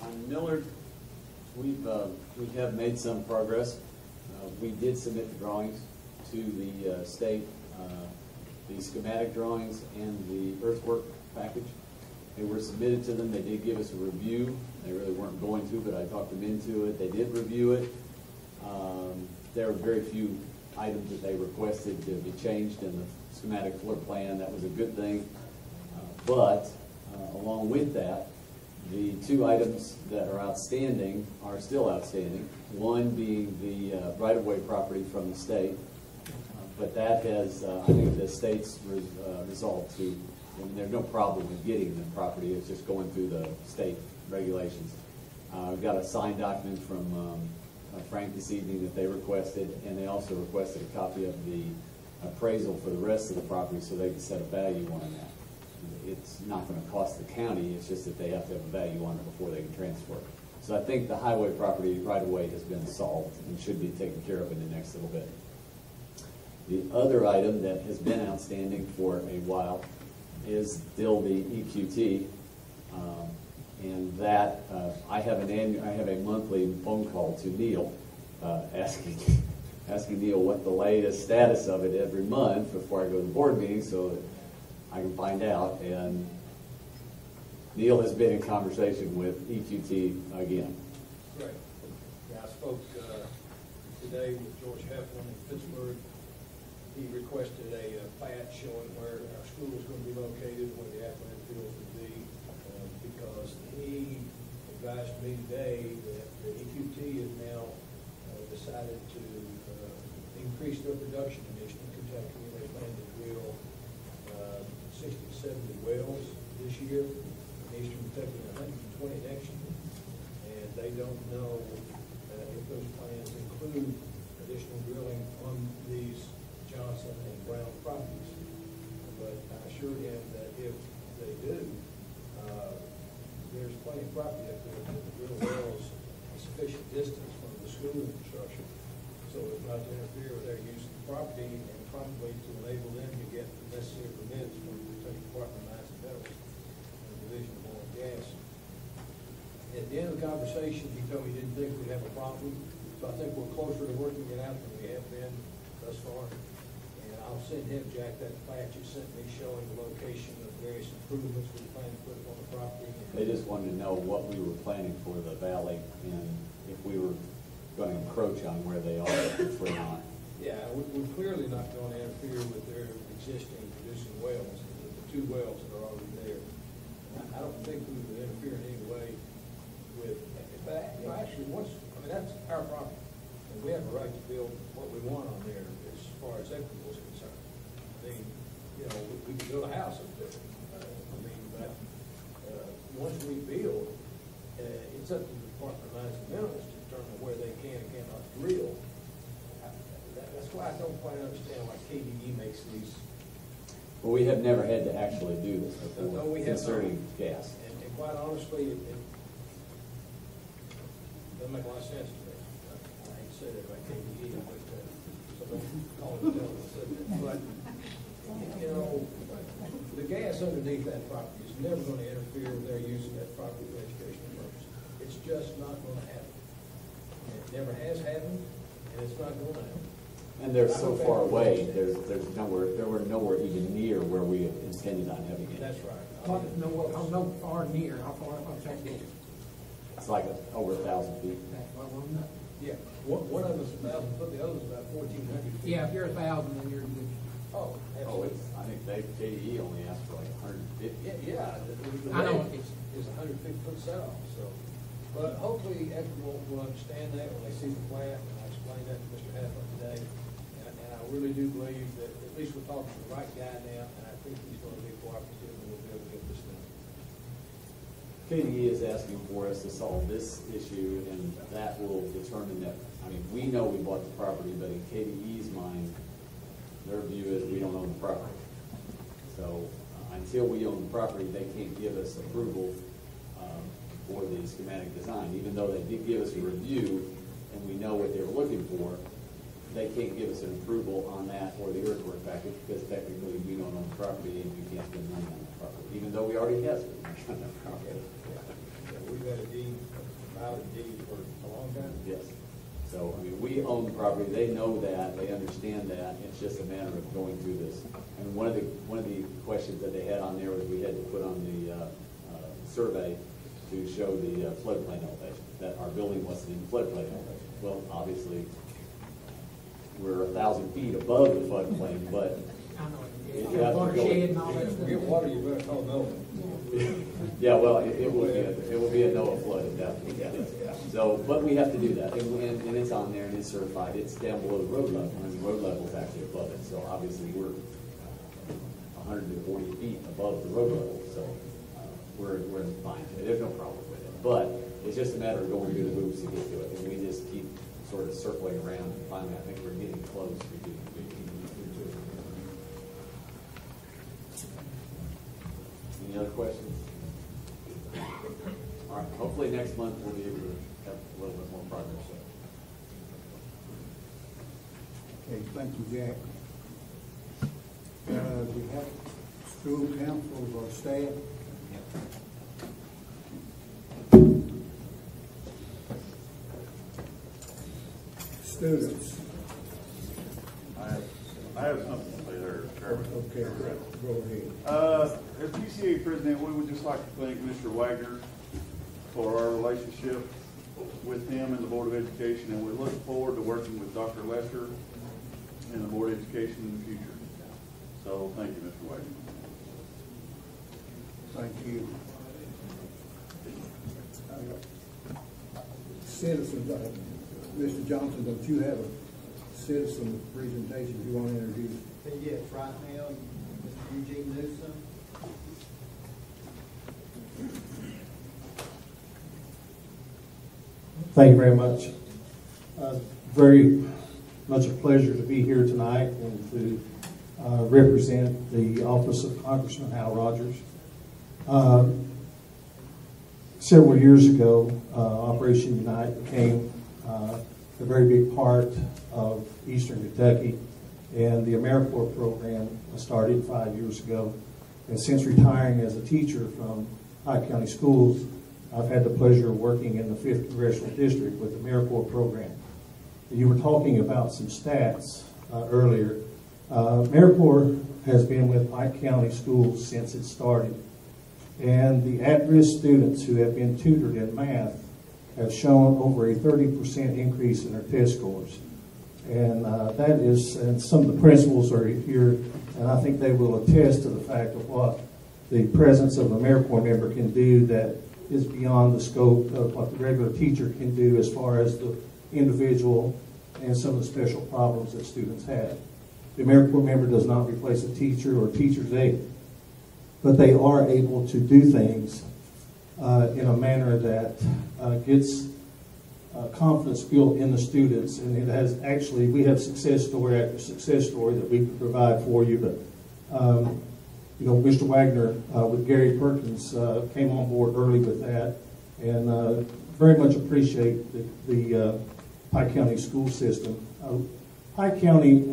On Millard, we have made some progress. We did submit the drawings to the state, the schematic drawings and the earthwork package. They were submitted to them. They did give us a review. They really weren't going to, but I talked them into it. They did review it. There were very few items that they requested to be changed in the schematic floor plan. That was a good thing. But along with that, the two items that are outstanding are still outstanding. One being the right-of-way property from the state, but that has, I think the state's resolved to, there's no problem with getting the property, it's just going through the state regulations. I've got a signed document from Frank this evening that they requested, and they also requested a copy of the appraisal for the rest of the property so they can set a value on that. It's not going to cost the county, it's just that they have to have a value on it before they can transfer it. So I think the highway property right away has been solved and should be taken care of in the next little bit. The other item that has been outstanding for a while is still the EQT. And that I have a monthly phone call to Neil asking Neil what the latest status of it every month before I go to the board meeting so that I can find out. And Neil has been in conversation with EQT again. Right. Yeah, I spoke today with George Heflin in Pittsburgh. He requested a plat showing where our school is going to be located, where the athletic fields would be, because he advised me today that the EQT has now decided to increase their production in Eastern Kentucky. They plan to drill 60 to 70 wells this year. Eastern Kentucky, 120 next year, and they don't know if those plans include additional drilling on these Johnson and Brown properties. But I assured him that if they do, there's plenty of property up there that the drill wells a sufficient distance from the school infrastructure, so as not to interfere with their use of the property and probably to enable them to get the necessary permits from the Kentucky Department of Mines and Metals. Division of Oil and Gas. At the end of the conversation, he told me he didn't think we'd have a problem, so I think we're closer to working it out than we have been thus far. And I'll send him, Jack, that plat you sent me showing the location of various improvements we plan to put on the property. They just wanted to know what we were planning for the valley and if we were going to encroach on where they are, if we're not. Yeah, we're clearly not going to interfere with their existing producing wells, the two wells that are already there. I don't think we would interfere in any way with, actually, that's our property, and we have a right to build what we want on there as far as Equitable is concerned. I mean, we can build a house up there. But once we build, it's up to the Department of Mines and Minerals to determine where they can and cannot drill. That's why I don't quite understand why KDE makes these. Well, we have never had to actually do this before, No, we have concerning not. gas. And quite honestly, it doesn't make a lot of sense to me. I hate to say that about KDE, but somebody called it tell us that. But, the gas underneath that property is never going to interfere with their use of that property for educational purposes. It's just not going to happen. And it never has happened, and it's not going to happen. And they're so far away, there's nowhere even near where we intended on having it. That's right. No far near, how far up that distance? It's like over 1,000 feet. That's what we're not. Yeah, one of us is 1,000 foot, the other is about 1,400 feet. Yeah, if you're 1,000, then you're good. Oh, Oh, I think KDE only asked for like 150. Yeah, I know. It's 150-foot south, so. But hopefully Equitable will understand that when they see the plat, and I explained that to Mr. Heflin today. And I really do believe that at least we're talking to the right guy now, and I think he's going to be cooperative and we'll be able to get this done. KDE is asking for us to solve this issue, and that will determine that, we know we bought the property, but in KDE's mind, their view is we don't own the property. So until we own the property, they can't give us approval for the schematic design. Even though they did give us a review and we know what they were looking for, they can't give us an approval on that or the earthwork package because technically we don't own the property and we can't spend money on the property, even though we already have spent money on that property. Yeah, we've had a deed, a valid deed for a long time. Yes. So, we own the property, they know that, they understand that, it's just a matter of going through this. And one of the questions that they had on there was we had to put on the survey to show the floodplain elevation, that our building wasn't in floodplain elevation. Well, obviously, we're 1,000 feet above the floodplain, but if you have to Watershed and all that If stuff. you get water, you better call Melvin. yeah, well, it will be a NOAA flood, definitely, yeah. So, but we have to do that, and it's on there and it's certified. It's down below the road level, and the road level is actually above it. So obviously we're 140 feet above the road level, so we're fine. There's no problem with it. But it's just a matter of going through the hoops to get to it, and we just keep sort of circling around, and finally, I think we're getting close to getting to it. Any other questions? All right, hopefully next month we'll be able to have a little bit more progress. Okay, thank you, Jack. We have school council or staff. Students. I have something to say there, Chairman. Okay, go ahead. As PCA president, we would just like to thank Mr. Wagner for our relationship with him and the Board of Education, and we look forward to working with Dr. Lester and the Board of Education in the future. So, thank you, Mr. Wagner. Thank you. Citizens, Mr. Johnson, don't you have a citizen presentation you want to introduce? Yes, right now, Mr. Eugene Newsom. Thank you very much. Very much a pleasure to be here tonight and to represent the office of Congressman Hal Rogers. Several years ago, Operation Unite became a very big part of Eastern Kentucky, and the AmeriCorps program started 5 years ago. And since retiring as a teacher from Pike County Schools, I've had the pleasure of working in the 5th Congressional District with the AmeriCorps program. And you were talking about some stats earlier. AmeriCorps has been with Pike County Schools since it started. And the at-risk students who have been tutored in math have shown over a 30% increase in their test scores. And that is, and some of the principals are here, and I think they will attest to the fact of what the presence of an AmeriCorps member can do that is beyond the scope of what the regular teacher can do as far as the individual and some of the special problems that students have. The AmeriCorps member does not replace a teacher or teacher's aide, but they are able to do things in a manner that gets confidence built in the students. And it has actually, we have success story after success story that we can provide for you. But you know, Mr. Wagner with Gary Perkins came on board early with that, and very much appreciate the Pike County school system. Pike County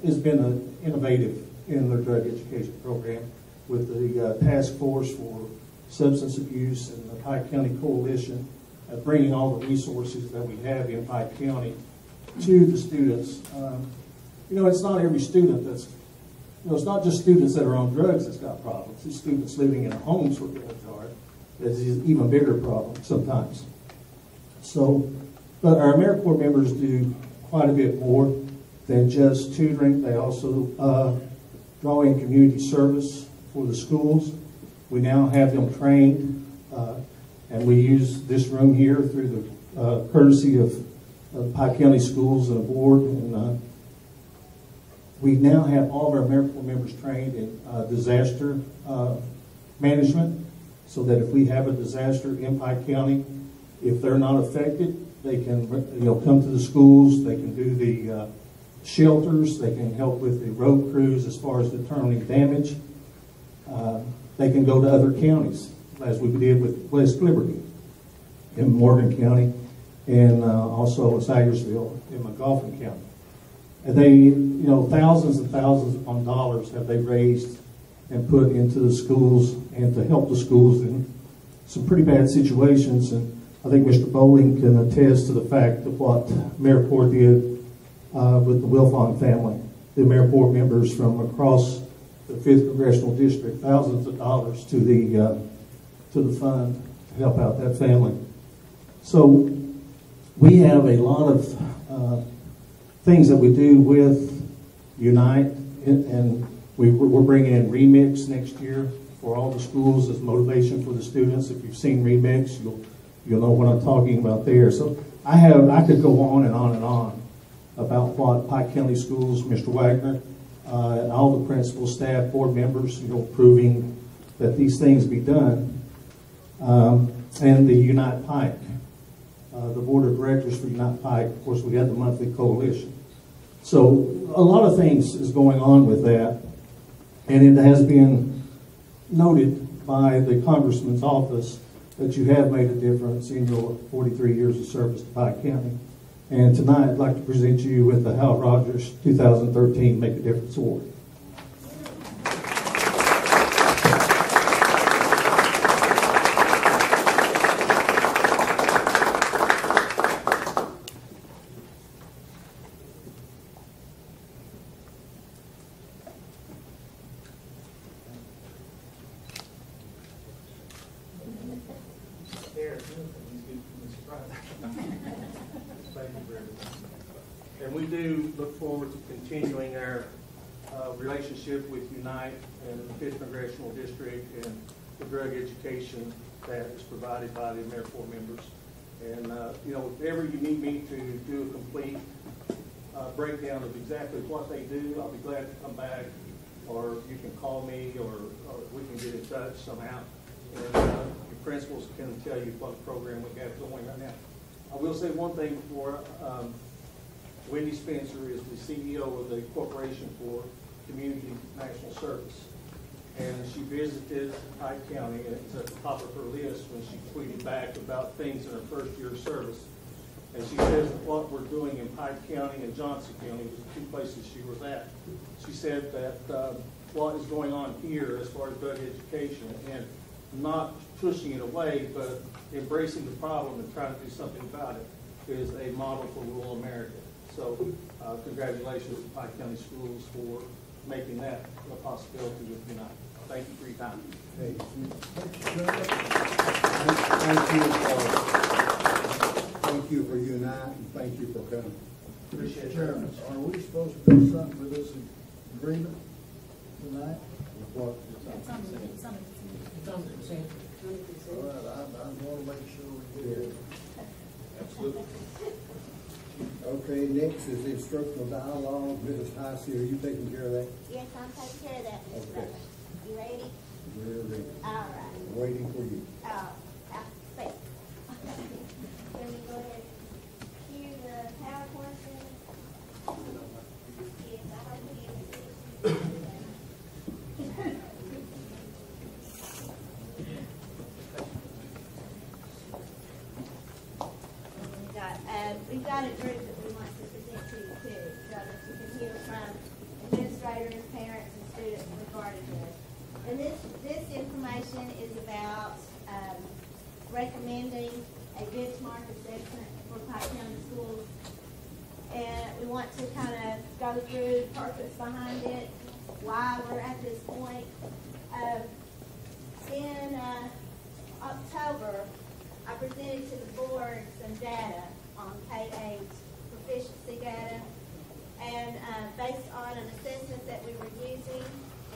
has been innovative in their drug education program with the task force for substance abuse and the Pike County Coalition, bringing all the resources that we have in Pike County to the students. You know, it's not every student that's, you know, it's not just students that are on drugs that's got problems. It's students living in homes where drugs are. That's an even bigger problem sometimes. So, but our AmeriCorps members do quite a bit more than just tutoring. They also draw in community service for the schools. We now have them trained, and we use this room here through the courtesy of Pike County Schools and the board. And we now have all of our AmeriCorps members trained in disaster management, so that if we have a disaster in Pike County, if they're not affected, they can, you know, come to the schools. They can do the shelters. They can help with the road crews as far as determining damage. They can go to other counties, as we did with West Liberty in Morgan County, and also Sagersville in McGoffin County. And they, you know, thousands and thousands upon dollars have they raised and put into the schools and to help the schools in some pretty bad situations. And I think Mr. Bowling can attest to the fact of what AmeriCorps did with the Wilfong family. The AmeriCorps members from across the 5th Congressional District, thousands of dollars to the fund to help out that family. So we have a lot of things that we do with Unite, and we're bringing in Remix next year for all the schools as motivation for the students. If you've seen Remix, you'll know what I'm talking about there. So I could go on and on and on about what Pike County Schools, Mr. Wagner, and all the principals, staff, board members, you know, proving that these things be done. And the Unite Pike. the board of directors for Unite Pike. Of course, we had the monthly coalition. So a lot of things is going on with that, and it has been noted by the congressman's office that you have made a difference in your 43 years of service to Pike County. And tonight I'd like to present you with the Hal Rogers 2013 Make a Difference Award. And we do look forward to continuing our relationship with Unite and the 5th Congressional District and the drug education that is provided by the AmeriCorps members. And, if ever you need me to do a complete breakdown of exactly what they do, I'll be glad to come back, or you can call me, or we can get in touch somehow. And your principals can tell you what program we have going right now. I will say one thing before. Wendy Spencer is the CEO of the Corporation for Community National Service. And she visited Pike County, and it was at the top of her list when she tweeted back about things in her first year of service. And she says that what we're doing in Pike County and Johnson County was the two places she was at. She said that what is going on here as far as drug education, and not pushing it away, but embracing the problem and trying to do something about it, is a model for rural America. So congratulations to Pike County Schools for making that a possibility with Unite. Thank you for your time. Hey, thank you for Unite, and thank you for coming. Appreciate it. Chairman, are we supposed to do something for this agreement tonight? What? It's on the consent. All right, I want to make sure we get it. Absolutely. Okay, next is instructional dialogue. Mrs. Hicey, are you taking care of that? Yes, I'm taking care of that, Mr. Okay. Butler. You ready? We're ready. All right. Waiting for you. Wait. Can we go ahead and cue the PowerPoint then? Yes, I hope we can see. We've got a group that we want to present to you too, so that you can hear from administrators, parents, and students regarding this. And this information is about recommending a benchmark assessment for Pike County schools. And we want to kind of go through the purpose behind it, why we're at this point. In October, I presented to the board some data on K-8 proficiency data, and based on an assessment that we were using,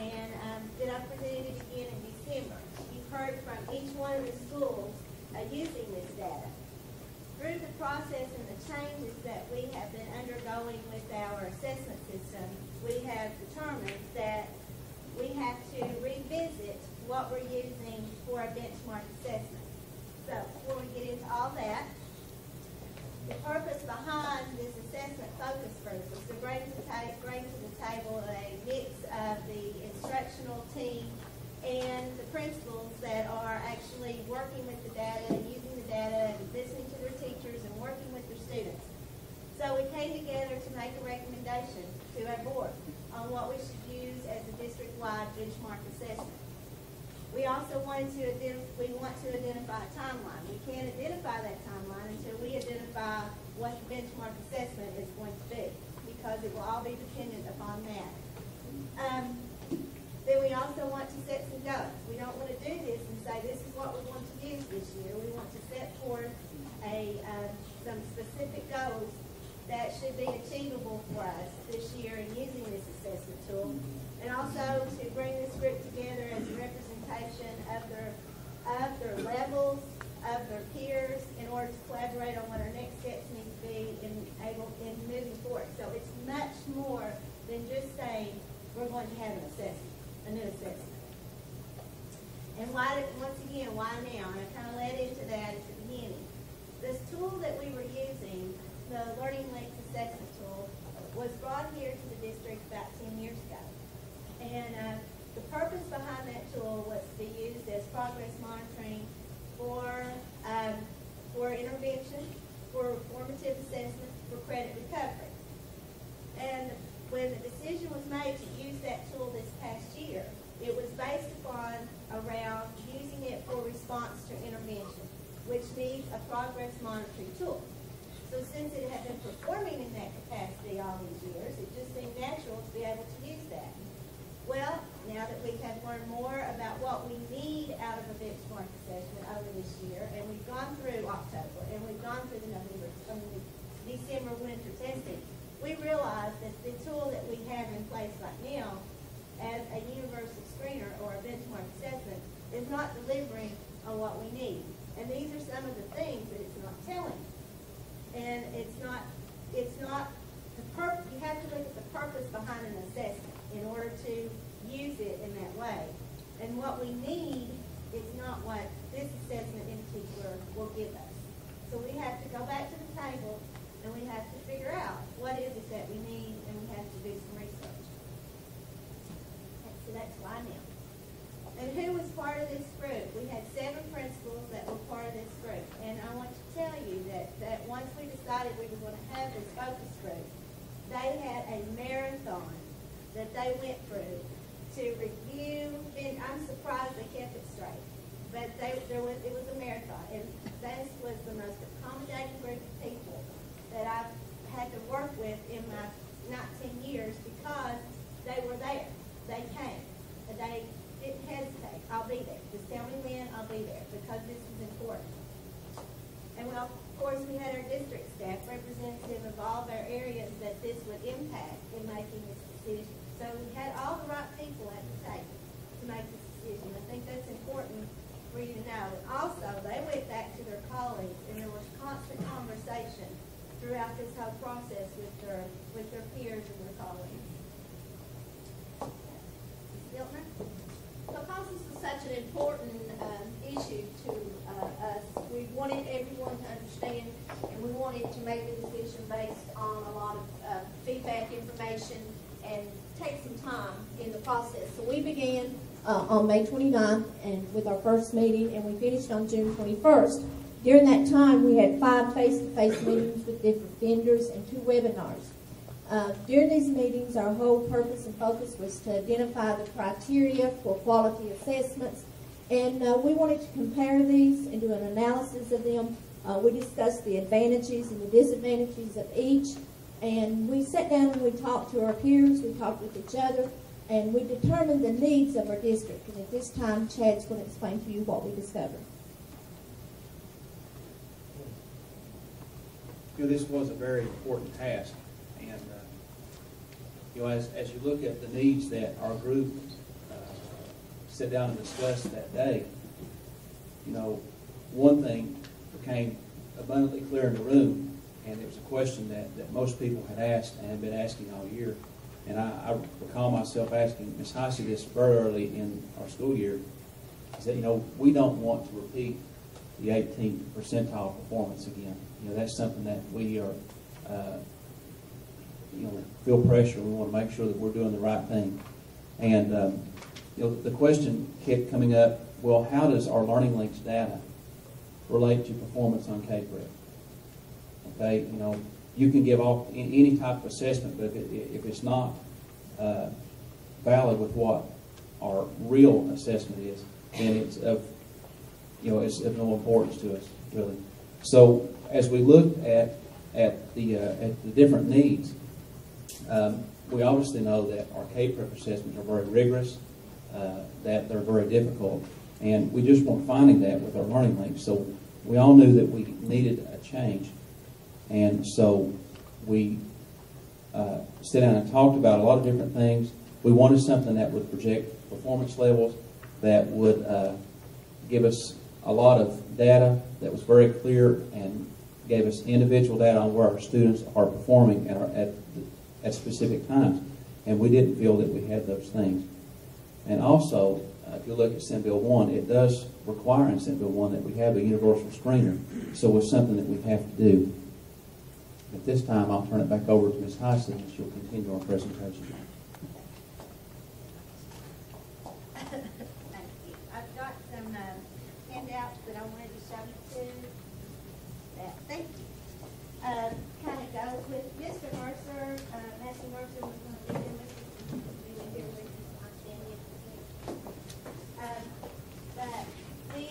and then I presented it again in December. You've heard from each one of the schools using this data. Through the process and the changes that we have been undergoing with our assessment system, we have determined that we have to revisit what we're using for a benchmark assessment. So before we get into all that, the purpose behind this assessment focus group is to bring to the table a mix of the instructional team and the principals that are actually working with the data and using the data and listening to their teachers and working with their students. So we came together to make a recommendation to our board on what we should use as a district-wide benchmark assessment. We also want to identify a timeline. We can't identify that timeline until we identify what the benchmark assessment is going to be, because it will all be dependent upon that. Then we also want to set some goals. We don't want to do this and say this is what we want to use this year. We want to set forth some specific goals that should be achievable for us this year in using this assessment tool, and also to bring this group together as a representation of their levels, of their peers, in order to collaborate on what our next steps need to be in moving forward. So it's much more than just saying we're going to have an assessment, a new assessment. And once again, why now? And I kind of led into that at the beginning. This tool that we brought here to the district about 10 years ago. And the purpose behind that tool was to be used as progress monitoring for intervention, for formative assessment, for credit recovery. And when the decision was made to use that tool this past year, it was based upon around using it for response to intervention, which needs a progress monitoring tool. So since it had been performing in that capacity all these years, it just seemed natural to be able to use that. Well, now that we have learned more about what we need out of a benchmark assessment over this year, and we've gone through October, and we've gone through the December winter testing, we realize that the tool that we have in place right now as a universal screener or a benchmark assessment is not delivering on what we need. And these are some of the things that it's not telling. And you have to look at the purpose behind an assessment in order to use it in that way. And what we need is not what this assessment in particular will give us. So we have to go back to the table and we have to figure out what is it that we need, and we have to do some research. So that's why now. And who was part of this group? We had 7 principals that were part of this group. And I want to tell you that once we decided we were going to have this focus group, they had a marathon that they went through to review, and I'm surprised they kept it straight. But it was a marathon, and this was the most accommodating group of people that I've had to work with in my 19 years because they were there. They came. And they didn't hesitate. I'll be there. Just tell me when, I'll be there, because this is important. And well, of course, we had our district staff representative of all of our areas that this would impact in making this decision. So we had all the right people at the table to make this decision. I think that's important for you to know. And also, they went back to their colleagues, and there was constant conversation throughout this whole process with their peers and their colleagues. Diltner? Because this is such an important issue to us, we wanted everyone to understand, and we wanted to make the decision based on a lot of feedback information and take some time in the process. So we began on May 29th and with our first meeting, and we finished on June 21st. During that time, we had 5 face-to-face meetings with different vendors and 2 webinars. During these meetings, our whole purpose and focus was to identify the criteria for quality assessments, and we wanted to compare these and do an analysis of them. We discussed the advantages and the disadvantages of each, and we sat down and we talked to our peers, we talked with each other, and we determined the needs of our district. And at this time, Chad's going to explain to you what we discovered. This was a very important task, and as you look at the needs that our group sat down and discussed that day, one thing became abundantly clear in the room, and it was a question that most people had asked and had been asking all year. And I recall myself asking Ms. Heisey this very early in our school year, is that, we don't want to repeat the 18th percentile performance again. That's something that we are, feel pressure. We want to make sure that we're doing the right thing. And, the question kept coming up, well, how does our Learning Links data relate to performance on K-Prep? Okay, you can give off any type of assessment, but if it's not valid with what our real assessment is, then it's of no importance to us, really. So as we looked at the different needs, we obviously know that our K-Prep assessments are very rigorous, that they're very difficult, and we just weren't finding that with our Learning Links. So we all knew that we needed a change, and so we sat down and talked about a lot of different things. We wanted something that would project performance levels, that would give us a lot of data that was very clear and gave us individual data on where our students are performing at specific times. And we didn't feel that we had those things. And also, if you look at Senate Bill 1, it does require in Senate Bill 1 that we have a universal screener. So it's something that we have to do. At this time, I'll turn it back over to Ms. Hyson, and she'll continue our presentation. Thank you. I've got some handouts that I wanted to show you too. Thank you. Kind of goes with Mr. Mercer. Matthew Mercer was going to be here with us. He's been here with us on but we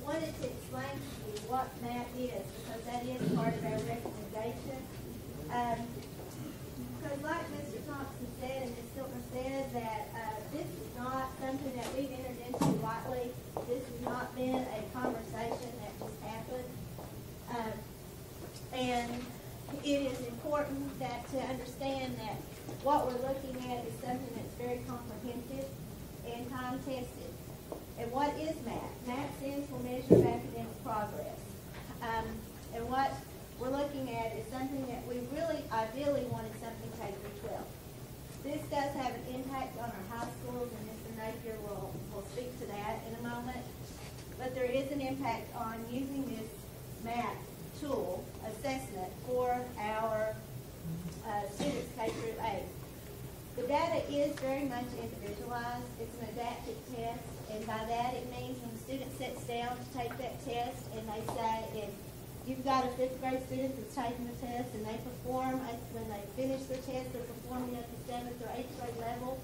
wanted to explain to you what MAP is, because that is part of our recommendation. Because like Mr. Thompson said and Ms. Hilton said, that this is not something that we've entered into lightly. This has not been a conversation that just happened. And it is important that to understand that what we're looking at is something that's very comprehensive and time-tested. And what is MAP? MAP stands for Measure of Academic Progress. And what we're looking at is something that we really ideally wanted something K through 12. This does have an impact on our high schools, and Mr. Napier will speak to that in a moment. But there is an impact on using this MAP tool assessment for our students K through 8. The data is very much individualized. It's an adaptive test, and by that it means when the student sits down to take that test and they say, if you've got a 5th grade student that's taking the test and they perform, when they finish their test, they're performing at the 7th or 8th grade level.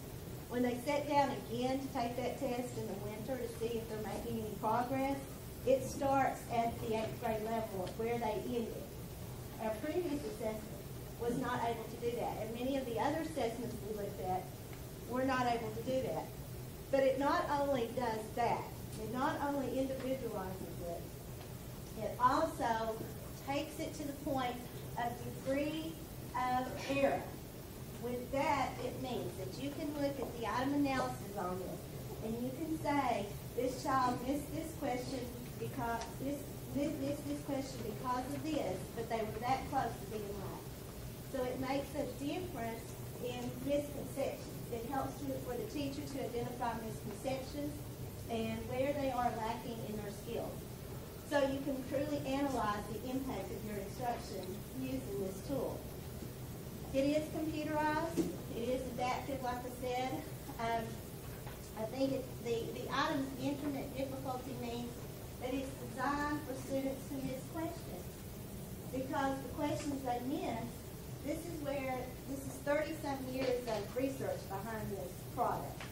When they sit down again to take that test in the winter to see if they're making any progress, it starts at the 8th grade level of where they ended. Our previous assessment was not able to do that, and many of the other assessments we looked at were not able to do that. But it not only does that, it not only individualizes it, it also takes it to the point of degree of error. With that, it means that you can look at the item analysis on this, and you can say, this child missed this question because missed this question because of this, but they were that close to being right. So it makes a difference in misconceptions. It helps for the teacher to identify misconceptions and where they are lacking in their skills. So you can truly analyze the impact of your instruction using this tool. It is computerized. It is adaptive, like I said. I think the item's internet difficulty means that it's designed for students who miss questions. Because the questions they miss, this is 30-some years of research behind this product.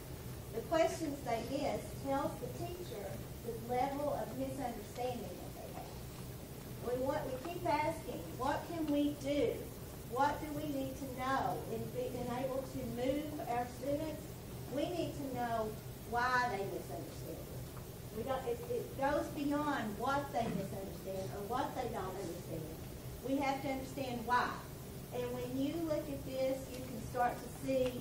The questions they miss tells the teacher the level of misunderstanding that they have. We keep asking, what can we do? What do we need to know in being able to move our students? We need to know why they misunderstand. It goes beyond what they misunderstand or what they don't understand. We have to understand why. And when you look at this, you can start to see,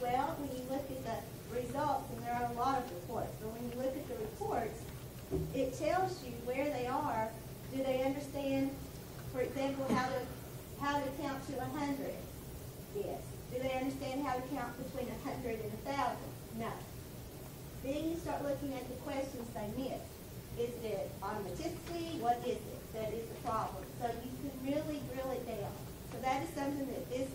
well, when you look at the results, and there are a lot of reports, but when you look at the reports, it tells you where they are. Do they understand, for example, how to count to 100? Yes. Do they understand how to count between 100 and 1,000? No. Then you start looking at the questions they miss. Is it automaticity? What is it that is the problem? So you can really drill it down. So that is something that this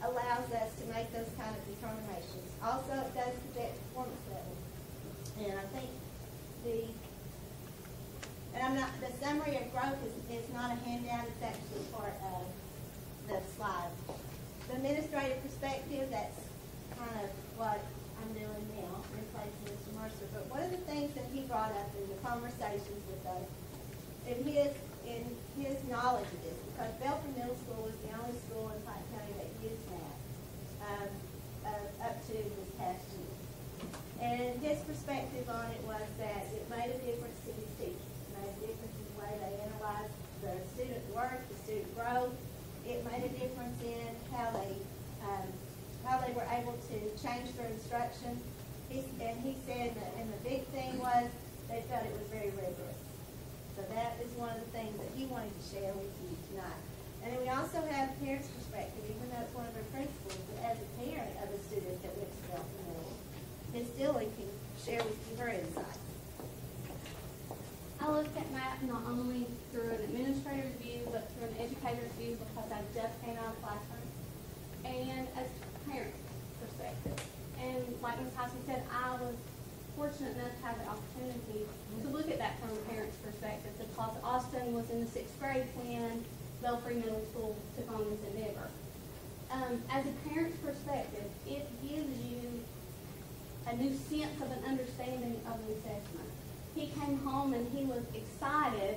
allows us to make those kind of determinations. Also, it does project performance levels. And I think the summary of growth is not a handout, it's actually part of the slide. The administrative perspective, that's kind of what I'm doing now, replacing Mr. Mercer. But one of the things that he brought up in the conversations with us, in his knowledge of this, because Belford Middle School was the only school in Pike County that used MAP up to this past year. And his perspective on it was that it made a difference to his teachers. It made a difference in the way they analyzed the student work, the student growth. It made a difference in how they were able to change their instruction. And he said that, and the big thing was they felt it was very rigorous. So that is one of the things that he wanted to share with you tonight. And then we also have the parent's perspective, even though it's one of our principals, but as a parent of a student that went to Belford Middle, Ms. Dillon can share with you her insights. I looked at MAP not only through an administrative review, but through an educator review, because fortunate enough to have the opportunity to look at that from a parent's perspective, because Austin was in the 6th grade when Belfry Middle School took on this endeavor. As a parent's perspective, it gives you a new sense of an understanding of an assessment. He came home and he was excited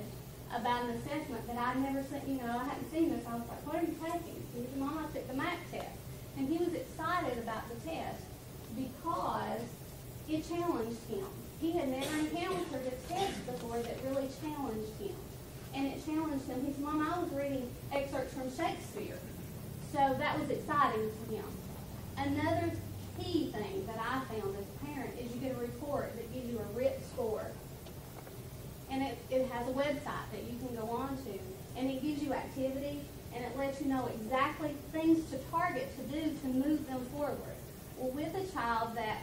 about an assessment that I'd never seen, I hadn't seen this. I was like, what are you taking? He said, Mom, I took the MAC test. And he was excited about the test because it challenged him. He had never encountered a test before that really challenged him. And it challenged him. He said, Mom, I was reading excerpts from Shakespeare. So that was exciting to him. Another key thing that I found as a parent is you get a report that gives you a RIT score. And it has a website that you can go on to. And it gives you activities, and it lets you know exactly things to target to do to move them forward. Well, with a child that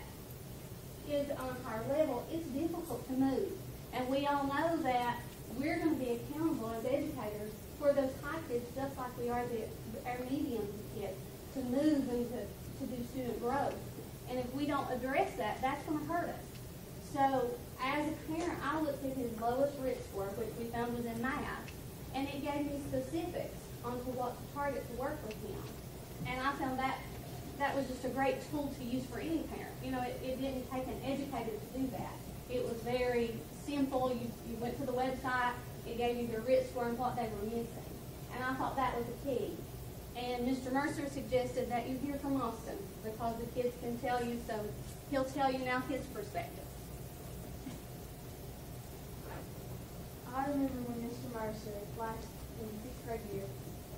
is on a higher level, it's difficult to move. And we all know that we're going to be accountable as educators for those high kids, just like we are our medium kids, to move and to do student growth. And if we don't address that, that's going to hurt us. So as a parent, I looked at his lowest RIT score, which we found was in math, and it gave me specifics onto what to target to work with him. And I found that was just a great tool to use for any parent. It didn't take an educator to do that. It was very simple. You went to the website, it gave you their RIT score and what they were missing. And I thought that was a key. And Mr. Mercer suggested that you hear from Austin, because the kids can tell you, so he'll tell you now his perspective. I remember when Mr. Mercer, last in the 6th grade year,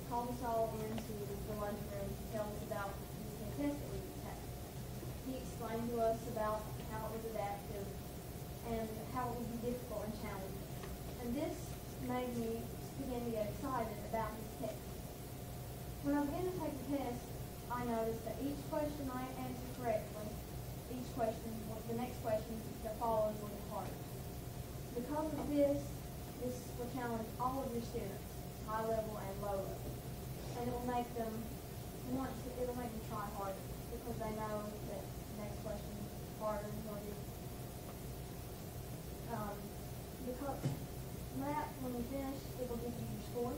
called us all into the lunchroom to tell us about the test that we would take. He explained to us about how it was adaptive and how it would be difficult and challenging. And this made me begin to get excited about his test. When I began to take the test, I noticed that each question I answered correctly, the next question that followed was harder. Because of this will challenge all of your students, high level and low level. And it will make them try harder, because they know that the next question is harder than what it is. Because math, when you finish, it will give you your score.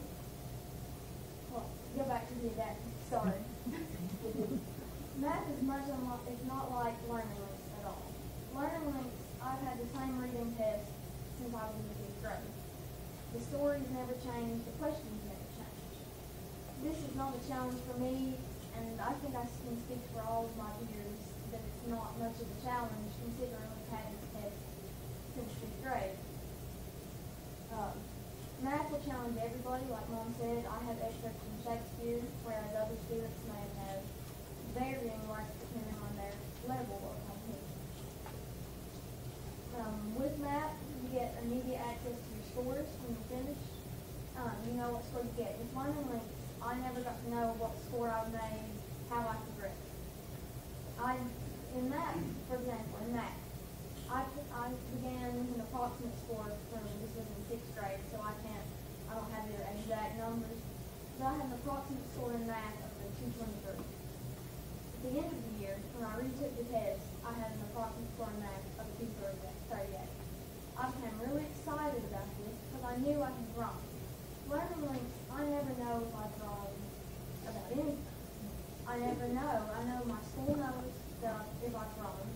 Well, go back to the adaptive, sorry. Math is not like learning links at all. Learning links, I've had the same reading test since I was in the 5th grade. The stories never change, the questions never change. This is not a challenge for me, and I think I can speak for all of my peers that it's not much of a challenge considering we've had this test since 5th grade. Math will challenge everybody, like Mom said. I have excerpts from Shakespeare, whereas other students may have varying marks depending on their level of comprehension. With math, you get immediate access to your scores when you finish. You know what score you get. With learning links, I never got to know what score I made, how I progressed. In math, for example, I began with an approximate score from, this was in 6th grade, so I don't have the exact numbers, but I had an approximate score in math of 223. At the end of the year, when I retook the test, I had an approximate score in math of 238. I became really excited about this because I knew I could wrong. Learning links, I never know if I've wrong about anything. I never know. I know my school knows if I've wrong,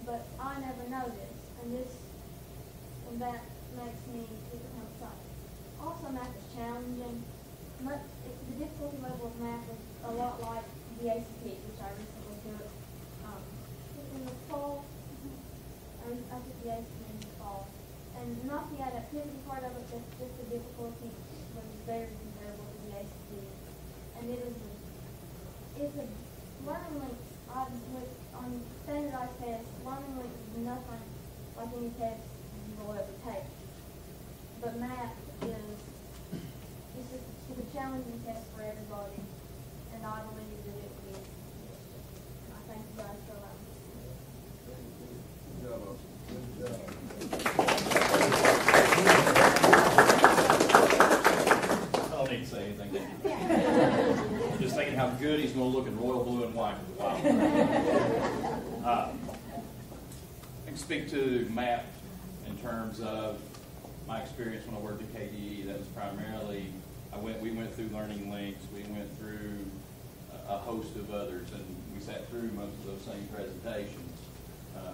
but I never know this, and that makes me become excited. Also, math is challenging. The difficulty level of math is a lot like the ACT, which I recently took in the fall. I took the ACT in the fall, and not the adaptivity part of it, but just the difficulty was very comparable to the ACT. And it's a learning links. On standardized tests, learning links is nothing like any test you will ever take. But math it's a challenging test for everybody, and I believe that it will be. And I thank you guys for allowing me. I don't need to say anything. I'm just thinking how good he's going to look in royal blue and white. Wow. can speak to MAP in terms of my experience when I worked at KDE. That was primarily, we went through Learning Links, we went through a host of others, and we sat through most of those same presentations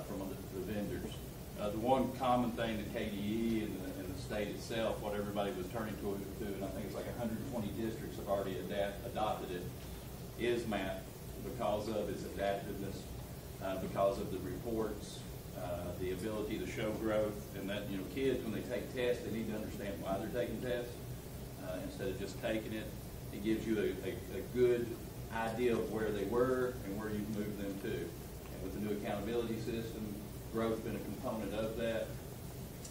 from the vendors. The one common thing that KDE and the state itself, what everybody was turning to, and I think it's like 120 districts have already adopted it, is MAP because of its adaptiveness, because of the reports, the ability to show growth, and that, you know, kids, when they take tests, they need to understand why they're taking tests instead of just taking it. It gives you a good idea of where they were and where you've moved them to. And with the new accountability system, growth been a component of that.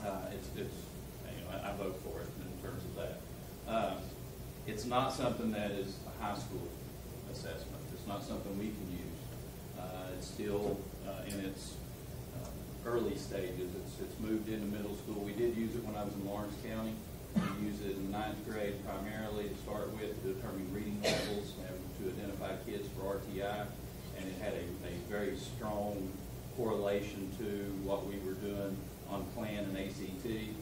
I vote for it in terms of that. It's not something that is a high school assessment. It's not something we can use. It's still in its early stages. It's moved into middle school. We did use it when I was in Lawrence County. We used it in the 9th grade primarily to start with to determine reading levels and to identify kids for RTI. And it had a very strong correlation to what we were doing on PLAN and ACT.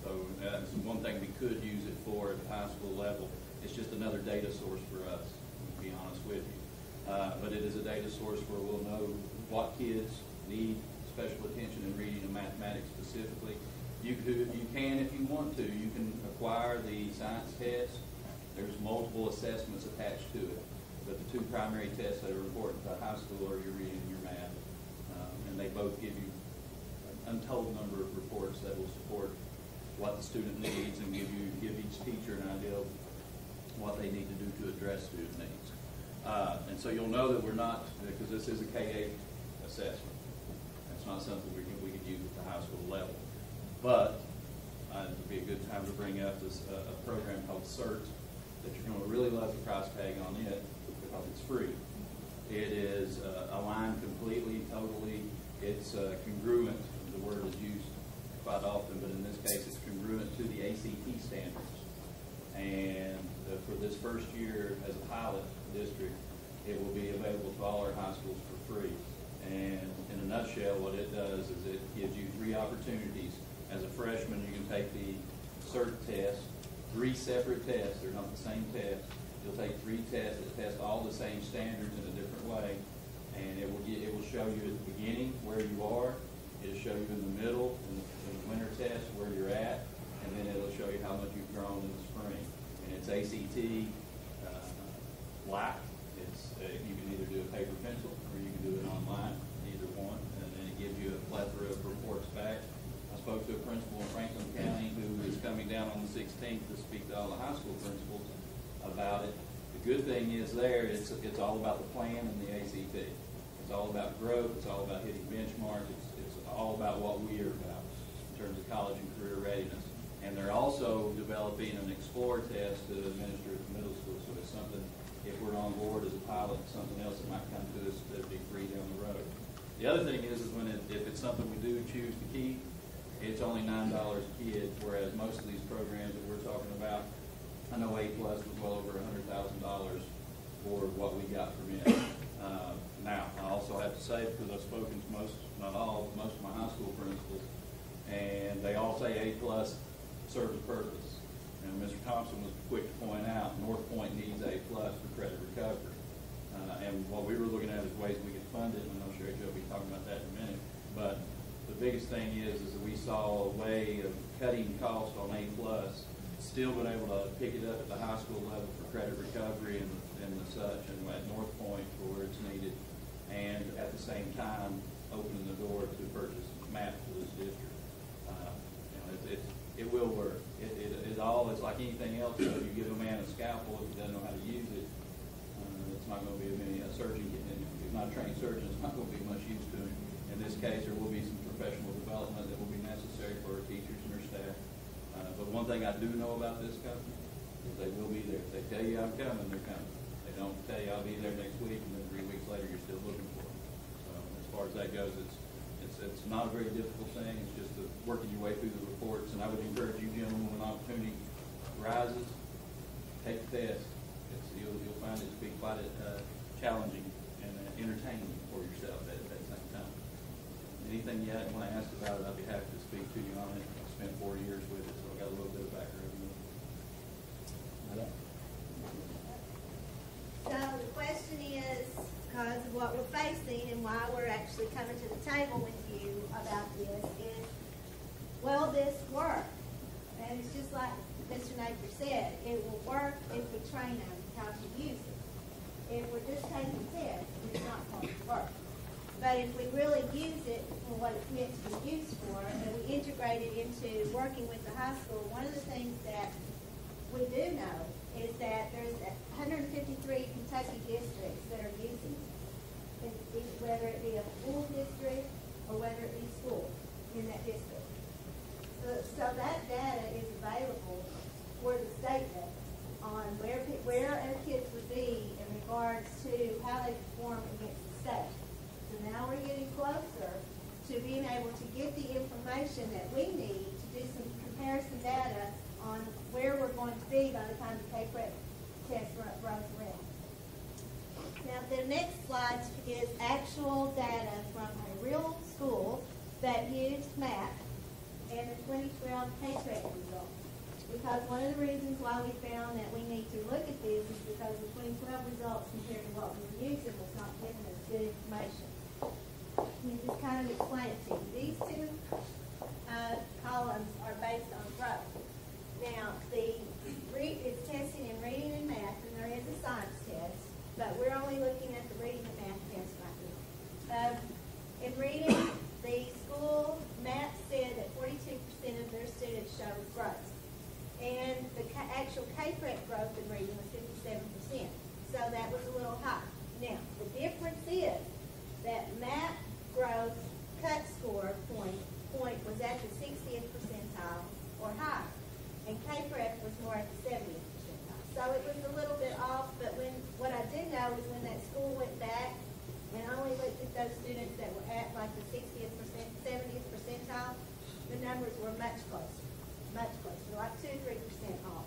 So that's one thing we could use it for at the high school level. It's just another data source for us, to be honest with you. But it is a data source where we'll know what kids need special attention in reading and mathematics specifically. You can, if you want to, you can acquire the science test. There's multiple assessments attached to it. But the two primary tests that are important to high school are your reading and your math. And they both give you an untold number of reports that will support what the student needs and give each teacher an idea of what they need to do to address student needs. And so you'll know that we're not, because this is a K-8 assessment. It's not something we could use at the high school level. But it would be a good time to bring up this a program called CERT that you're going to really love the price tag on it because it's free. It is aligned completely, totally. It's congruent. The word is used quite often, but in this case, it's congruent to the ACT standards. And for this first year as a pilot district, it will be available to all our high schools for free. And in a nutshell, what it does is it gives you 3 opportunities. As a freshman, you can take the CERT test, 3 separate tests. They're not the same test. You'll take 3 tests that test all the same standards in a different way, and it will show you at the beginning where you are. It'll show you in the middle, in the winter test, where you're at, and then it'll show you how much you've grown in the spring. And it's ACT black. You can either do a paper pencil or you can do it online, either one, and then it gives you a plethora of reports back. I spoke to a principal in Franklin County who is coming down on the 16th to speak to all the high school principals about it. The good thing is there, it's all about the plan and the ACT. It's all about growth. It's all about hitting benchmarks. It's all about what we are about in terms of college and career readiness. And they're also developing an Explore test to administer at the middle school. So it's something, if we're on board as a pilot, something else that might come to us that'd be free down the road. The other thing is if it's something we do choose to keep, it's only $9 a kid, whereas most of these programs that we're talking about, I know A+ was well over $100,000 for what we got from it. Now, I also have to say, because I've spoken to most, not all, but most of my high school principals, and they all say A+ serves a purpose. And Mr. Thompson was quick to point out, North Point needs A+ for credit recovery. And what we were looking at is ways we could fund it, and I'm sure you'll be talking about that in a minute. But the biggest thing is that we saw a way of cutting costs on A+, still been able to pick it up at the high school level for credit recovery and the such, and at North Point for where it's needed, and at the same time opening the door to purchase MAP for this district. It will work. It's like anything else. So you give a man a scalpel, if he doesn't know how to use it, it's not going to be a surgeon. If he's not a trained surgeon, it's not going to be much use to him. In this case, there will be some professional development that will be necessary for our teachers and our staff. But one thing I do know about this company is they will be there. If they tell you I'm coming, they're coming. They don't tell you I'll be there next week, and then 3 weeks later you're still looking for them. So as far as that goes, it's not a very difficult thing. It's just working your way through the reports. And I would encourage you gentlemen, when opportunity arises, take the test. You'll find it to be quite challenging and entertaining for yourself at the same time. anything yet. When I ask about it, I'll be happy to speak to you on it. I spent 4 years with it, so I've got a little bit of background. So the question is, because of what we're facing and why we're actually coming to the table with you about this is, will this work? And it's just like Mr. Napier said, it will work if we train them how to use it. If we're just taking tests, it's not going to work. But if we really use it for what it's meant to be used for, and we integrate it into working with the high school, one of the things that we do know is that there's 153 Kentucky districts that are using it, whether it be a school district or whether it be school in that district. So that data is available for the state data on where our kids would be in regards to how they perform against the state. So now we're getting closer to being able to get the information that we need to do some comparison data on where we're going to be by the time the K-Prep test runs around. Now the next slide is actual data from a real school that used MAP and the 2012 K-Prep results. Because one of the reasons why we found that we need to look at this is because the 2012 results compared to what we were using was not giving us good information. Let me just kind of explain it to you. These two columns are based on growth. Now, it's testing in reading and math, and there is a science test, but we're only looking at the reading and math test right now. In reading, the school math said that 42% of their students showed growth. And the actual K-Prep growth in reading was 57%. So that was a little high. Now, the difference is that math growth cut score point was at the 60th percentile or higher. And K-Prep was more at the 70th percentile. So it was a little bit off, but what I did know is when that school went back and only looked at those students that were at like the 60th 70th percentile, the numbers were much closer, like 2-3% off.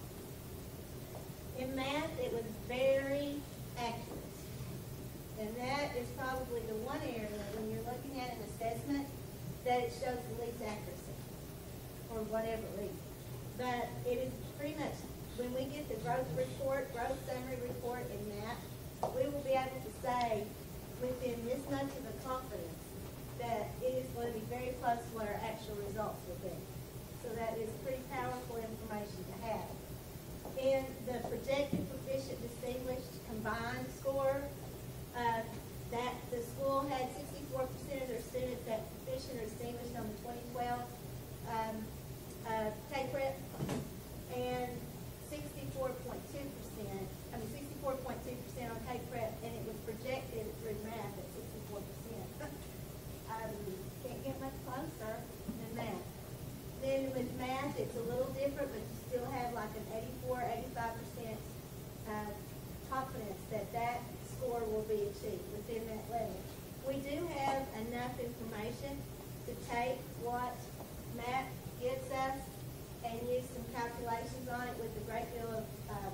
In math, it was very accurate. And that is probably the one area when you're looking at an assessment that it shows the least accuracy for whatever reason. But it is pretty much, when we get the growth summary report in math, we will be able to say within this much of a confidence that it is going to be very close to what our actual results will be. So that is pretty powerful information to have. In the projected proficient distinguished combined score, that the school had 64% of their students that proficient or distinguished on the 2012 K-Prep, and 64.2% on K-Prep, and it was projected through math at 64%. Can't get much closer than math. Then with math, it's a little different, but you still have like an 85% confidence that that score will be achieved within that level. We do have enough information to take what math gives us and use some calculations on it with a great deal of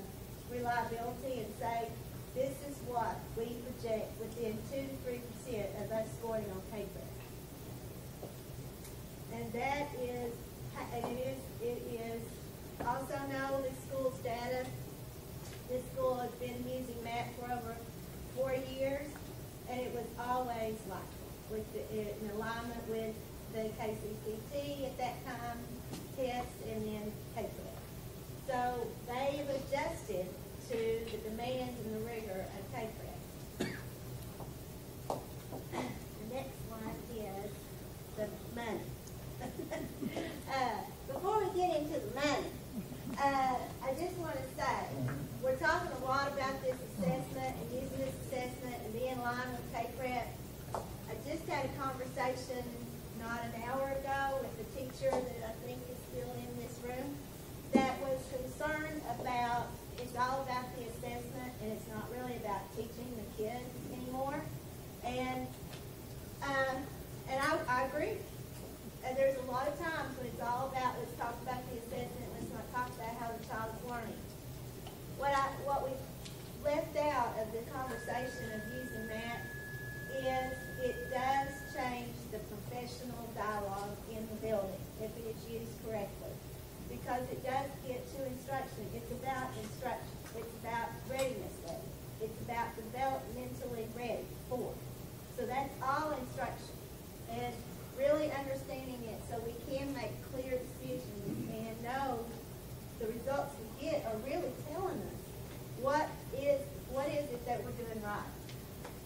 reliability and say, this is what we project within 2 to 3% of us scoring on paper. And that is, it is also know this school's data. This school has been using math for over 4 years, and it was always like in alignment with the KCCT at that time test and then K-Prep. So they have adjusted to the demands and the rigor of K-Prep. The next one is the money. Before we get into the money, I just want to say, we're talking a lot about this assessment and using this assessment and being in line with K-Prep. I just had a conversation not an hour ago with a teacher that I think is still in this room that was concerned about, it's all about the assessment and it's not really about teaching the kids anymore. And I agree. And there's a lot of times when it's all about, let's talk about the assessment, let's not talk about how the child is learning. What we left out of the conversation of using that is it does change the professional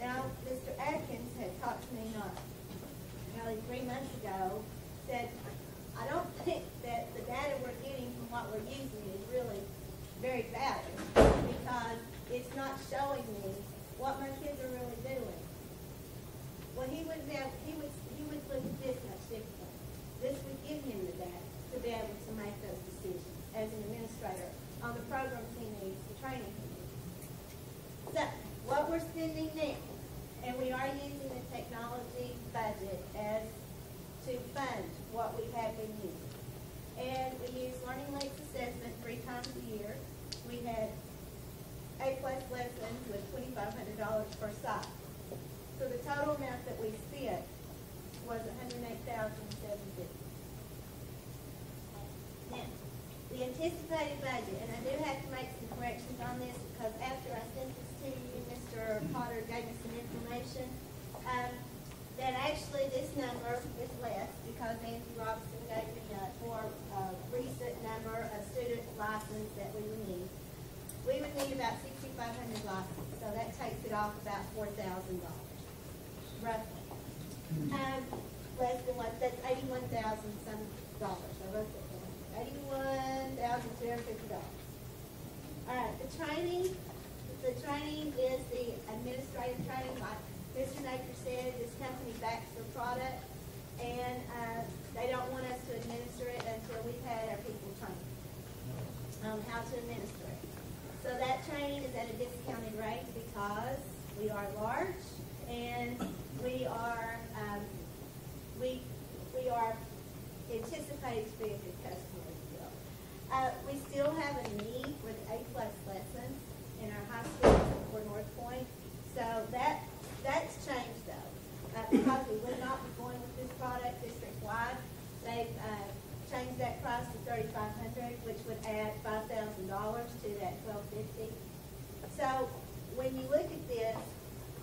Now, Mr. Atkins had talked to me nearly 3 months ago, said, I don't think that the data we're getting from what we're using is really very valid, because it's not showing me what my kids are really doing. Well, he would look at this much differently. This would give him the data to be able to make those decisions as an administrator on the programs he needs, the training he needs. So, what we're spending now, and we are using the technology budget as to fund what we have been using. And we use Learning Links assessment 3 times a year. We had A+ lessons with $2,500 per site. So the total amount that we spent was $108,750. Now, the anticipated budget, and I do have to make some corrections on this because after I sent this to you, Mr. Potter gave me some information. That actually this number is less because Andrew Robinson gave me a more recent number of student license that we would need. We would need about 6,500 licenses, so that takes it off about $4,000, roughly. Less than what, that's $81,000 some dollars. I wrote that down. $81,250. All right, the training is the administrative training. Like Mr. Napier said, this company backs their product, and they don't want us to administer it until we've had our people trained on how to administer it. So that training is at a discounted rate because we are large and we are anticipated to be a good customer still. We still have a need for the A+ lessons in our high schools for North Point. So that's changed though. Because we would not be going with this product district-wide, they've changed that price to $3,500, which would add $5,000 to that $1,250. So when you look at this,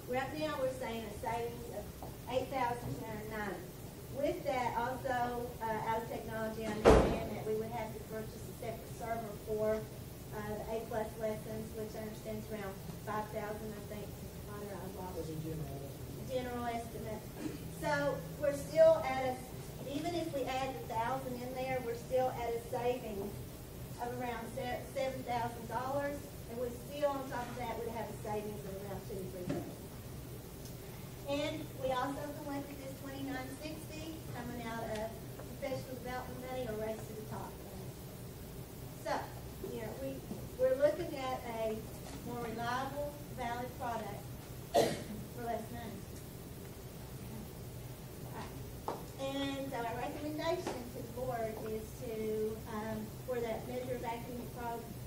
right now we're saying a savings of $8,290. With that, also out of technology, I understand that we would have to purchase a separate server for the A+ lessons, which I understand is around $5,000, I think. General estimate. So we're still at even if we add the 1,000 in there, we're still at a savings of around $7,000, and we still on top of that would have a savings of around $2,000 to $3,000. And we also collected this $2,960 coming out of professional development money or Race to the Top. So, we're looking at a more reliable, valid product for less money. And so our recommendation to the board is to, for that measure of academic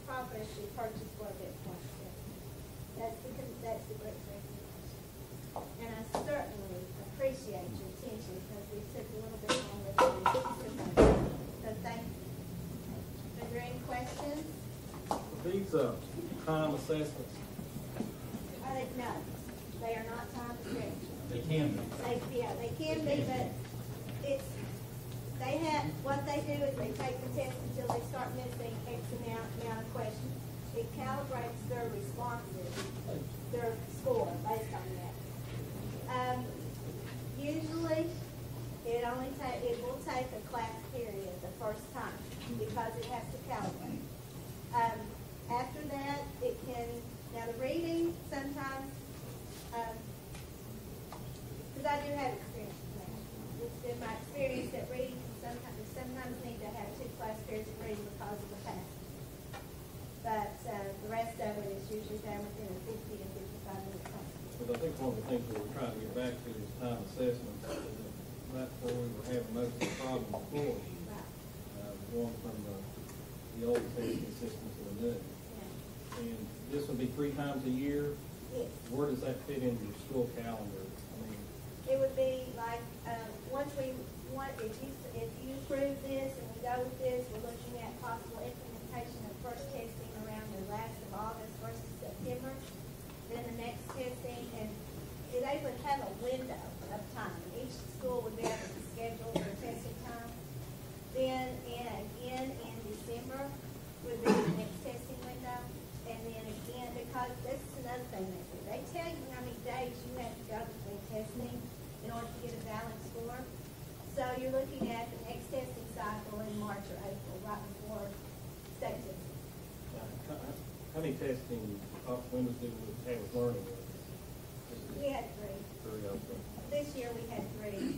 progress, we purchase for a bit more. That's the great recommendation. And I certainly appreciate your attention because we took a little bit longer than we anticipated. So thank you. Are there any questions? These time assessments. No, they are not time restricted. They can be. They can be, but what they do is they take the test until they start missing X amount of questions. It calibrates their responses, their score based on that. Usually, it will take a class period the first time because it has to calibrate. After that, now the reading sometimes, because I do have experience with that. It's been my experience that reading sometimes need to have 2 class periods of reading because of the past. But the rest of it is usually done within a 50 to 55 minute time. But I think one of the things we were trying to get back to is time assessment. That's where we were having most of the problem before. Going from the old testing system to the new. Yeah. And this would be 3 times a year. Yes. Where does that fit into your school calendar? It would be like if you approve this and we go with this, we're looking at possible implementation of first testing around the last of August, 1st of September. Then the next testing, and they would have a window of time. Each school would be able to schedule their testing time. Then again in December would be the next testing window. And then again, because this is another thing they do. They tell you how many days you have testing in order to get a valid score. So you're looking at the next testing cycle in March or April, right before state testing. How many testing windows do we have with learning? We had 3. 3, okay. This year we had 3.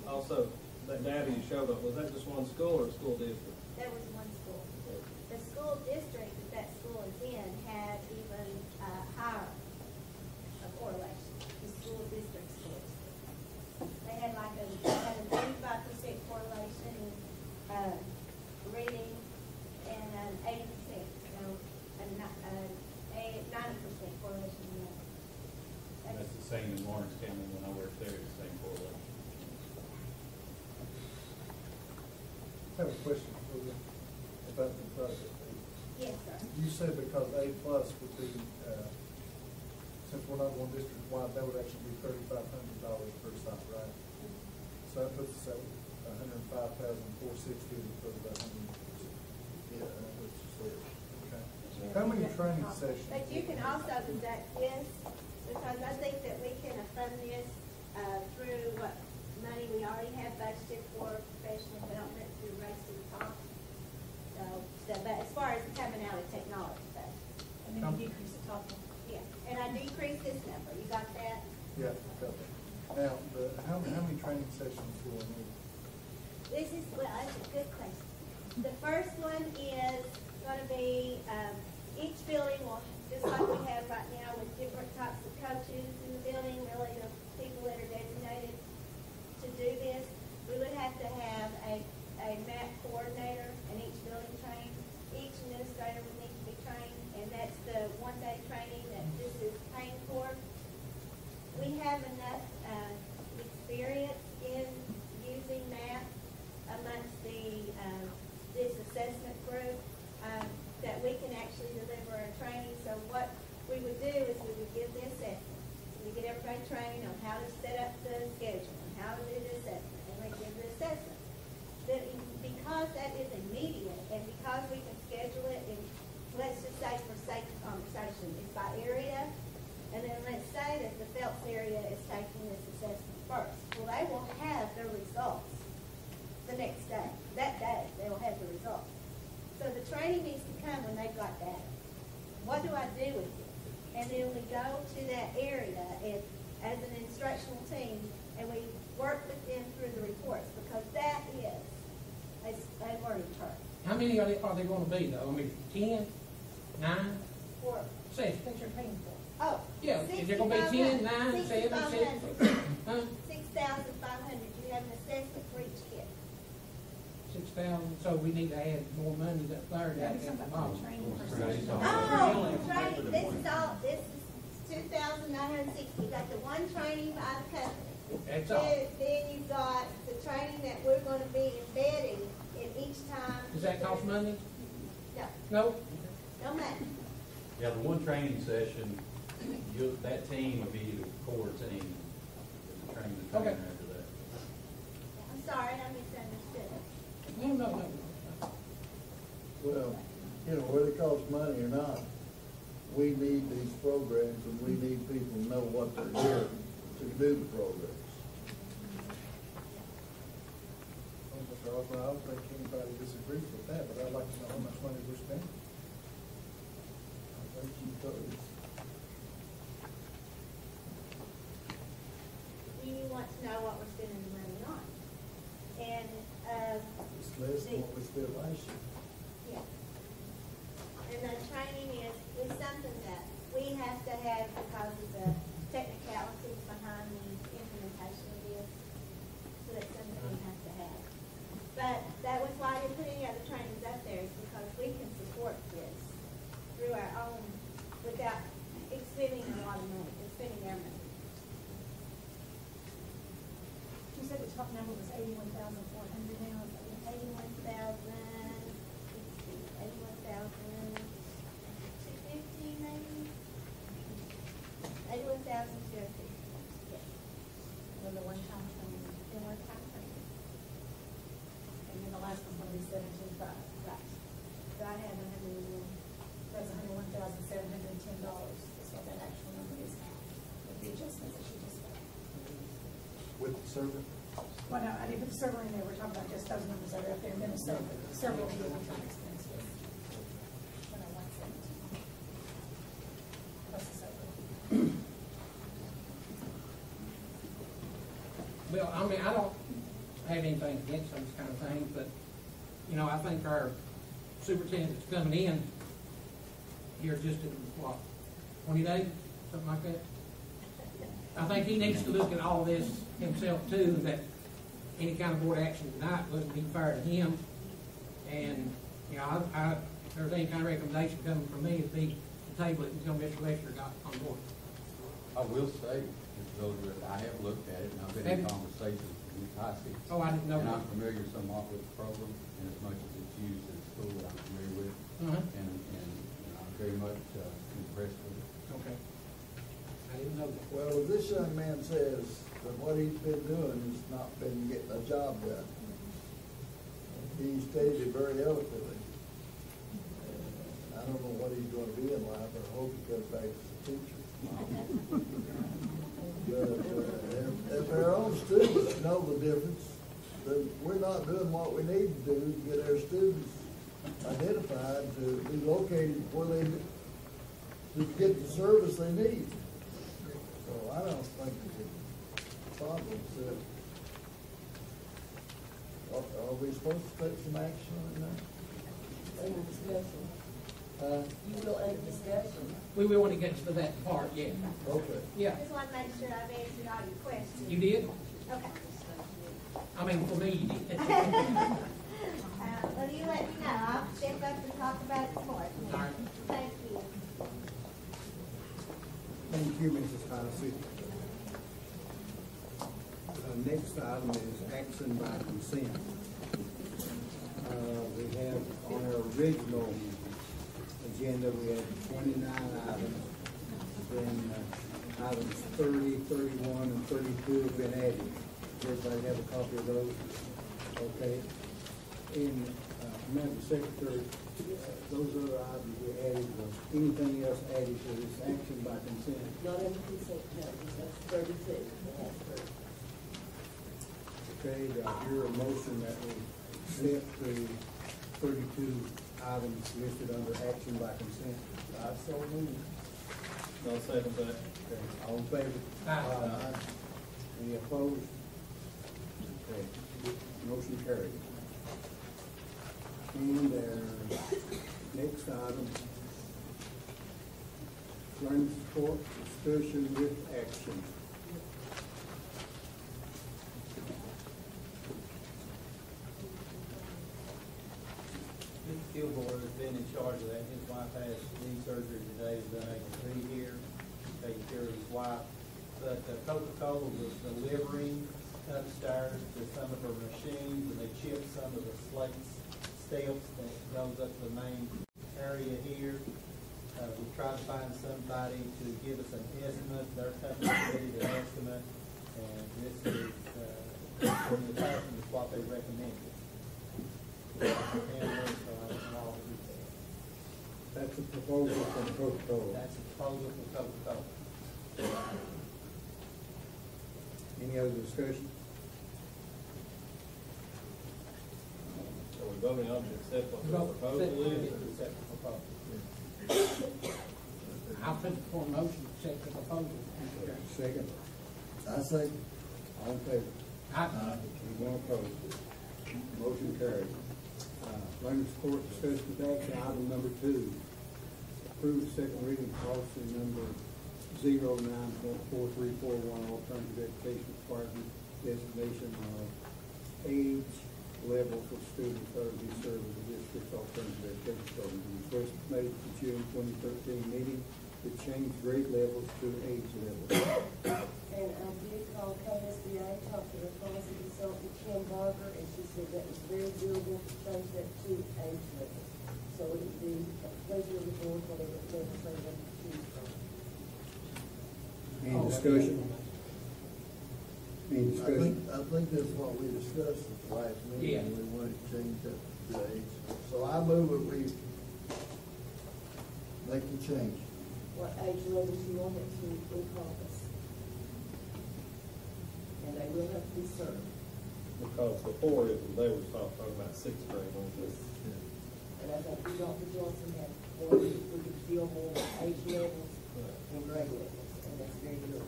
Also, that data you showed us, was that just one school or a school district? There was one school. The school district that school is in had even higher a correlation. The school district schools. They had like a 35% correlation in reading and an 80%, and 90% correlation in math. That's the same in Lawrence County when I worked there, the same correlation. I have a question for you about the budget. Yes, sir. You said because A+ would be, since we're not going district-wide, that would actually be $3,500 per site, right? So that puts us at $105,460 instead of $100. Yeah, which is clear. Okay. How many training sessions? But you can also deduct this, because I think that we can fund this through what money we already have budgeted for professional development through Race to the Top. So, but as far as coming out of technology, though. And then you decrease the top one. Yeah, and I decreased this number. You got that? Yeah, got that. Now, how many training sessions do we need? This is, well, that's a good question. The first one is going to be, each building will, just like we have right now with different types of coaches in the building, really the people that are designated to do this, we would have to have a MAP coordinator in each building trained. Each administrator would need to be trained, and that's the one-day training that this is paying for. We have enough experience in using MAP amongst this assessment group that we can actually deliver a training. So what we would do is we would give the assessment. We get everybody trained on how to set up the schedule and how to do the assessment, and we give the assessment. Then because that is immediate and because we can schedule it in, let's just say for sake of conversation, it's by area, and then let's say that the Phelps area is taking this assessment first. Well, they will have their results the next day. That day, they will have the results. So the training needs to come when they've got data. What do I do with it? And then we go to that area as an instructional team, and we work with them through the reports, because that is a learning curve. How many are they going to be, though? I mean, 10, 9, 4. 6? That you're paying for. Oh. Yeah, is there going to be 10, 9, 7, 6? Huh? 6,500. You have an assessment for each kid. 6,000, so we need to add more money that there to add the model. Oh, training, this is 2,960. You got the one training by the company. That's all. Then you've got the training that we're going to be embedding in each time. Does that cost money? No. No? No money. Yeah, the one training session, that team would be the core team, the training Okay. after that. I'm sorry, I misunderstood. No. Well, whether it costs money or not, we need these programs and we need people to know what they're doing to do the programs. Mr. Osborne, I don't think anybody disagrees with that, but I'd like to know how much money we're spending. I think you could. You want to know what we're spending the money on. And, It's less than what we spent last year. yeah. And the training is something that we have to have because of the technicalities behind the implementation of this. So that's something we have to have. But that was why we're putting other trainings up there, is because we can support this through our own, without expending a lot of money, expending our money. You said the top number was 81,400 now. 81,250 maybe? 81,250. Yes. With the one-time training. In one time training. And then the last one's going to be 17,500. Right. So I have 101. That's $101,710. That's what that actual number is now, with the adjustments that you just made. with the server? Well, no, I didn't put the server in there, we're talking about just those numbers that are up there, and then the server will be a one-time expense, yes. Well, no, 117. Plus the server. Well, I mean, I don't have anything against those kind of things, but, you know, I think our superintendent that's coming in here just in, what, 20 days, something like that? I think he needs to look at all this himself too, that any kind of board action tonight wouldn't be fair to him. And, you know, if there's any kind of recommendation coming from me, it'd be to table it until Mr. Lester got on board. I will say, Mr. Golder, that I have looked at it, and I've been in conversations with Pike. Oh, I didn't know and that. I'm familiar somewhat with the program, and as much as it's used at school, that I'm familiar with. And I'm very much impressed with it. Okay. I didn't know that. Well, as this young man says, that what he's been doing has not been getting a job done. He stated it very eloquently. I don't know what he's gonna be in life, but I hope he goes back as a teacher. But if our own students know the difference, then we're not doing what we need to do to get our students identified, to be located where they, to get the service they need. So I don't think it's a problem. Are we supposed to take some action on that? Under discussion. You will under discussion. We will when it gets to that part, yeah. Okay. Yeah. Just want to make sure I've answered all your questions. You did? Okay. I mean, for me, you did. Well, you let me know. I'll step up and talk about it more. All right. Thank you. Thank you, Mrs. Hosey. Next item is action by consent. We have on our original agenda, we had 29 items. Then items 30, 31, and 32 have been added. Does everybody have a copy of those? Okay. In Madam Secretary, those other items we added, was anything else added to this action by consent? Not under consent, no, that's 32. Okay, do I hear a motion that we accept the 32 items listed under action by consent? I so move. I'll second that. Okay, all in favor? Aye. Any opposed? Okay, motion carried. And our next item, learning support, discussion with action. Mr. Kilgore has been in charge of that. His wife has knee surgery today, is unable to be here, taking care of his wife. But Coca-Cola was delivering upstairs to some of her machines, and they chipped some of the slates steps that goes up to the main area here. We tried to find somebody to give us an estimate. Their company did an estimate, and this is, from the pattern is what they recommended. That's a proposal from Coca-Cola. That's a proposal from Coca-Cola. Any other discussion? So we're voting on to accept what the proposal is? Accept the proposal. I'll put the form motion to accept the proposal. Second. I say, All in favor? Aye. Anyone opposed? Motion carried. Learning support, discussion with action, item number 2. Approve second reading policy number 09.4341, alternative education requirement designation of age level for students that are to be served with the district's alternative education program. The request made at the June 2013 meeting to change grade levels to age levels. And I did call KSBA, talked to the policy consultant, Kim Barber, and she said that was very doable to change that to age level. So it would be a pleasure of the board, whatever level they want to choose from. Any discussion? Any discussion? I think that's what we discussed at the last meeting. Yeah. We wanted to change that to age. So I move that we make the change. What age level you want it to encompass. And they will have to be served. Because before it was, they were talking about sixth grade, wasn't it? And I think Dr. Johnson had one, we could deal more with age levels and grade levels, and that's very good.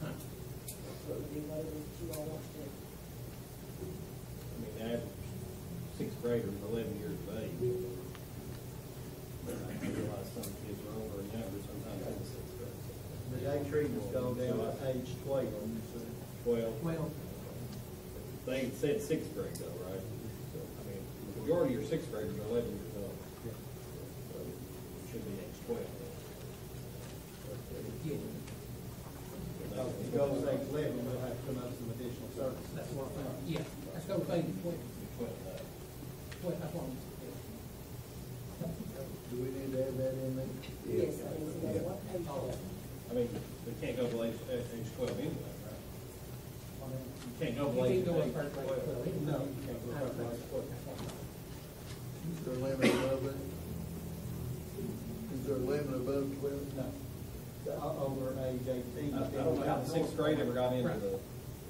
So it would be whatever you all want to do. I mean, the average sixth grader is 11 years of age. But I realize some kids are older and younger, sometimes in the sixth grade. The day treatment's gone down to age 12, you said. 12. They said sixth grade though, right? So, I mean, the majority of your sixth graders are 11 years old. So it should be age 12. If it goes age 11, we'll have to come up with some additional services. That's what I'm saying. Yeah, let's go with 12. That's what I'm Do we need to add that in there? Yes, I mean, so that's what age level. I mean, we can't go below age 12 anyway, right? You can't go below age 12. No, you can't go below age 12. Is there a limit above that? Is there a limit above 12? No. Over age 18. I don't know how the sixth grade ever got into the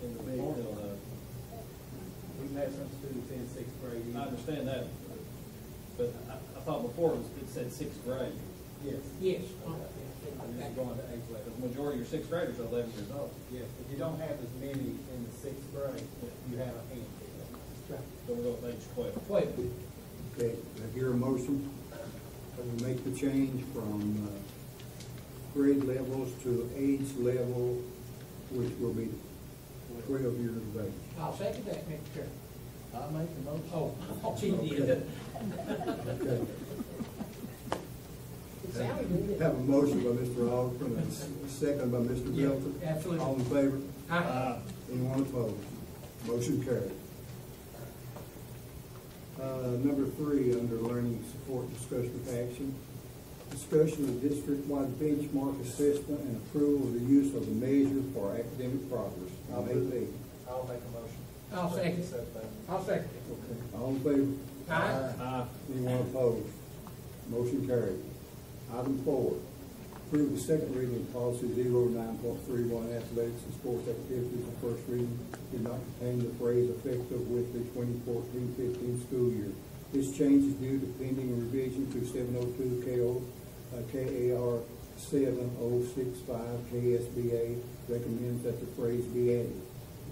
formula. We've had some students in sixth grade. I understand that, but I thought before it said sixth grade. Yes. Yes. And this is going to age 11. The majority of your sixth graders are 11 years old. Yes, but you don't have as many in the sixth grade. You have a handful. So we'll go with age 12. 12. Okay, I hear a motion that we make the change from grade levels to age level, which will be 12 years of age. I'll second that, Mr. Chairman. I'll make the motion. Oh, she did. Okay. It sounded good. Have a motion by Mr. Alderson and a second by Mr. Yeah, Belton. absolutely. All in favor? Aye. Anyone opposed? Motion carried. Number 3, under learning support, discussion with action. Discussion of district-wide benchmark assessment and approval of the use of the measure for academic progress. I'll AP. I'll make a motion. I'll second. I'll second. Okay. All in favor? Aye. Anyone opposed? Motion carried. Item 4, approve the second reading of policy 09.31 athletics and sports activities. The first reading did not contain the phrase effective with the 2014-15 school year. This change is due to pending revision to 702 KAR 7065 KSBA recommends that the phrase be added.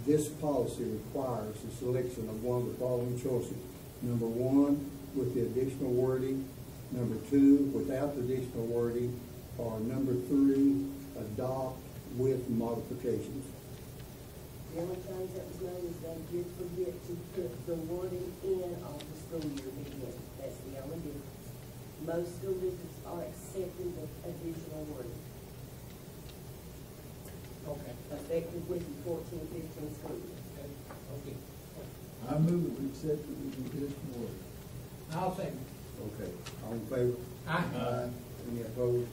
This policy requires the selection of one of the following choices. Number 1, with the additional wording. Number 2, without the additional wording. Or number 3, adopt with modifications. The only change that was made is they did forget to put the wording in on the school year beginning. That's the only difference. Most school districts are accepting the additional wording. Okay. Effective with the 14-15 school year. Okay. I move that we accept it with additional wording. I'll second. Okay. All in favor? Aye. Any opposed?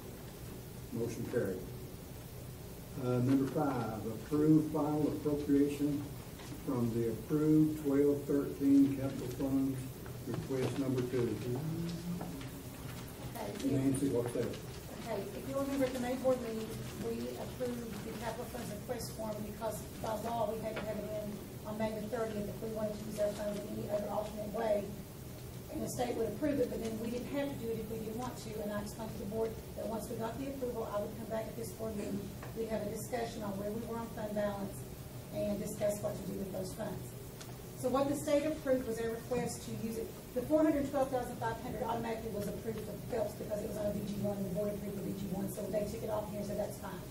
Motion carried. Number 5, approve final appropriation from the approved 12-13 capital funds, request number 2. Okay. Nancy, what's that? Okay, if you remember at the May board meeting, we approved the capital funds request form because by law, we had to have it in on May the 30th if we wanted to use our funds in any other alternate way. And the state would approve it, but then we didn't have to do it if we didn't want to. And I explained to the board that once we got the approval, I would come back at this board meeting. We'd have a discussion on where we were on fund balance and discuss what to do with those funds. So what the state approved was their request to use it. The $412,500 automatically was approved for Phelps because it was on a VG1 and the board approved the VG1, so they took it off here and said that's fine.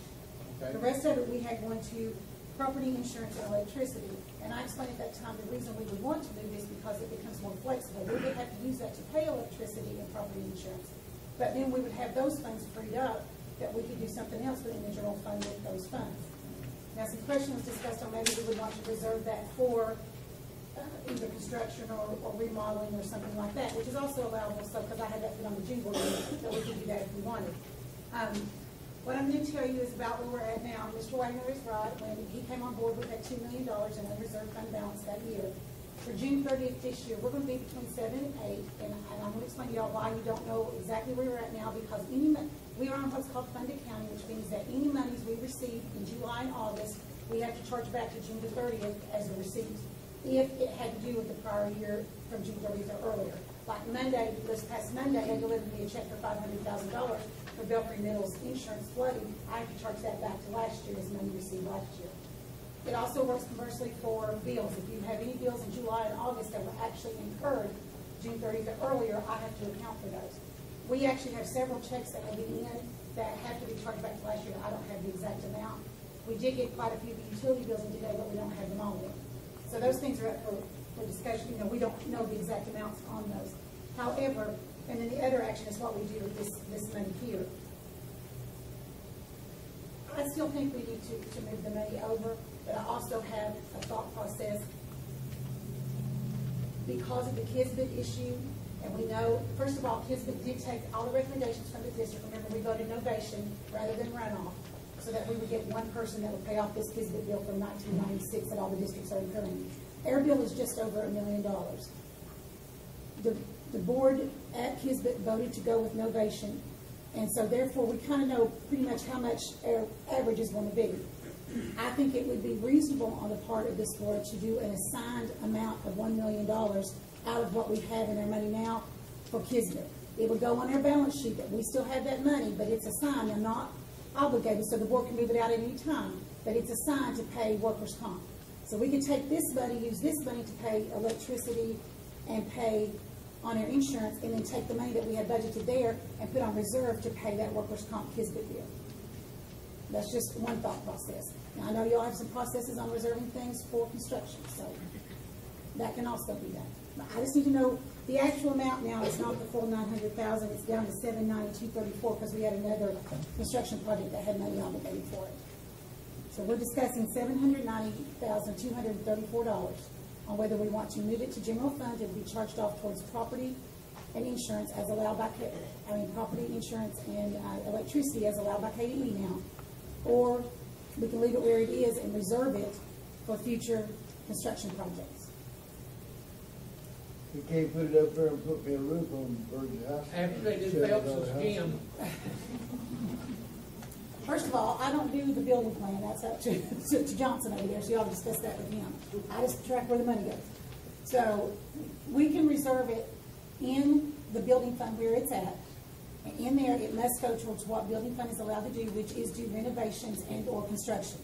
Okay. The rest of it we had going to property insurance and electricity. And I explained at that time the reason we would want to do this because it becomes more flexible. We would have to use that to pay electricity and property insurance. But then we would have those funds freed up that we could do something else within the general fund with those funds. Now, some questions discussed on maybe we would want to reserve that for either construction or remodeling or something like that, which is also allowable. So, because I had that put on the June board, so we could do that if we wanted. What I'm going to tell you is about where we're at now. Mr. Wagner is right. When he came on board, we had $2 million in unreserved fund balance that year. For June 30th this year, we're going to be between 7 and 8, and I'm going to explain to y'all why you don't know exactly where we're at now, because We are on what's called fund accounting, which means that any monies we receive in July and August, we have to charge back to June the 30th as a receipt, if it had to do with the prior year from June 30th or earlier. Like Monday, this past Monday, they delivered me a check for $500,000 for Belfry Middle's insurance flooding. I have to charge that back to last year as money received last year. It also works conversely for bills. If you have any bills in July and August that were actually incurred June 30th or earlier, I have to account for those. We actually have several checks that will be in that have to be charged back to last year. I don't have the exact amount. We did get quite a few utility bills in today, but we don't have them all in. So those things are up for discussion. You know, we don't know the exact amounts on those. However, and then the other action is what we do with this money here. I still think we need to move the money over, but I also have a thought process because of the Kisbet issue, and we know, first of all, Kisbet did take all the recommendations from the district. Remember, we voted novation rather than runoff, so that we would get one person that would pay off this Kisbet bill from 1996 that all the districts are incurring. Our bill is just over $1 million. The board at Kisbet voted to go with novation, and so therefore we kind of know pretty much how much our average is going to be. I think it would be reasonable on the part of this board to do an assigned amount of $1 million out of what we have in our money now for Kisbet. It would go on our balance sheet that we still have that money, but it's assigned and not obligated, so the board can move it out at any time, but it's assigned to pay workers' comp. So we could take this money, use this money to pay electricity and pay on our insurance, and then take the money that we had budgeted there and put on reserve to pay that workers' comp Kisbet bill. That's just one thought process. Now, I know you all have some processes on reserving things for construction, so that can also be done. But I just need to know the actual amount now is not the full $900,000. It's down to $792.34 because we had another construction project that had money obligated for it. So we're discussing $790,234 on whether we want to move it to general fund and be charged off towards property and insurance as allowed by, property, insurance, and electricity as allowed by KDE now, or we can leave it where it is and reserve it for future construction projects. You can't put it up there and put me a roof on Bird's house. After they did Phelps' again. First of all, I don't do the building plan. That's up to Johnson over there, so y'all discuss that with him. I just track where the money goes. So we can reserve it in the building fund where it's at. And in there, it must go towards what building fund is allowed to do, which is do renovations and or construction.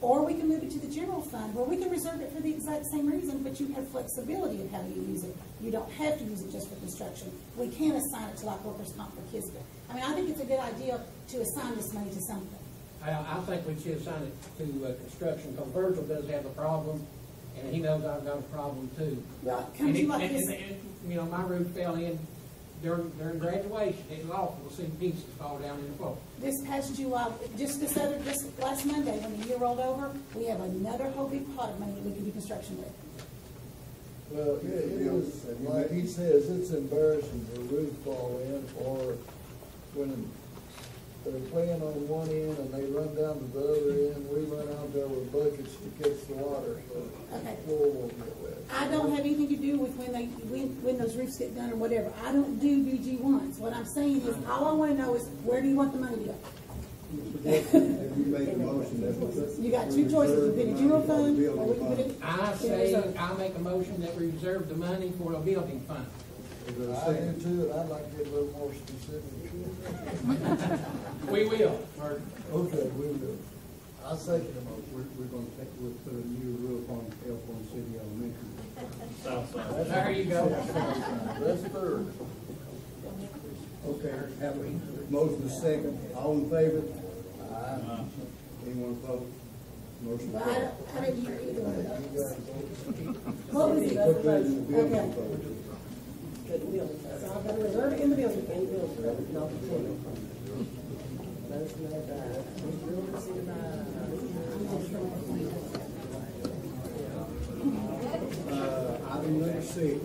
Or we can move it to the general fund where we can reserve it for the exact same reason, but you have flexibility of how you use it. You don't have to use it just for construction. We can assign it to like workers' comp for Kisbet. I mean, I think it's a good idea to assign this money to something. I think we should assign it to construction, because Virgil does have a problem, and he knows I've got a problem too. Well, it comes to like this. You know, my roof fell in during graduation. It was awful to see pieces fall down in the floor. This past July, just last Monday, when the year rolled over, we have another whole big pot of money that we can do construction with. Well, it is, like he says, it's embarrassing for a roof fall in, or when they're playing on one end and they run down to the other end, we run out there with buckets to catch the water, so the floor won't get wet. I don't have anything to do with when those roofs get done or whatever. I don't do BG1s. What I'm saying is, all I want to know is, where do you want the money to go? If you make a motion, that's what. You got two choices: we put it in general fund, or we can put it. I say I make a motion that we reserve the money for a building fund. I do too, and I'd like to get a little more specific. We will. Okay, we will. I'll second the motion. We're going to put a new roof on Elkhorn City Elementary. Southside. There you go. That's third. Okay, have a motion to second. All in favor? Aye. Anyone opposed? Motion Well, carried. I didn't hear either one of those. What was it? Put that in the building Okay. fund. So I've got to reserve it in the building fund. Item number 6,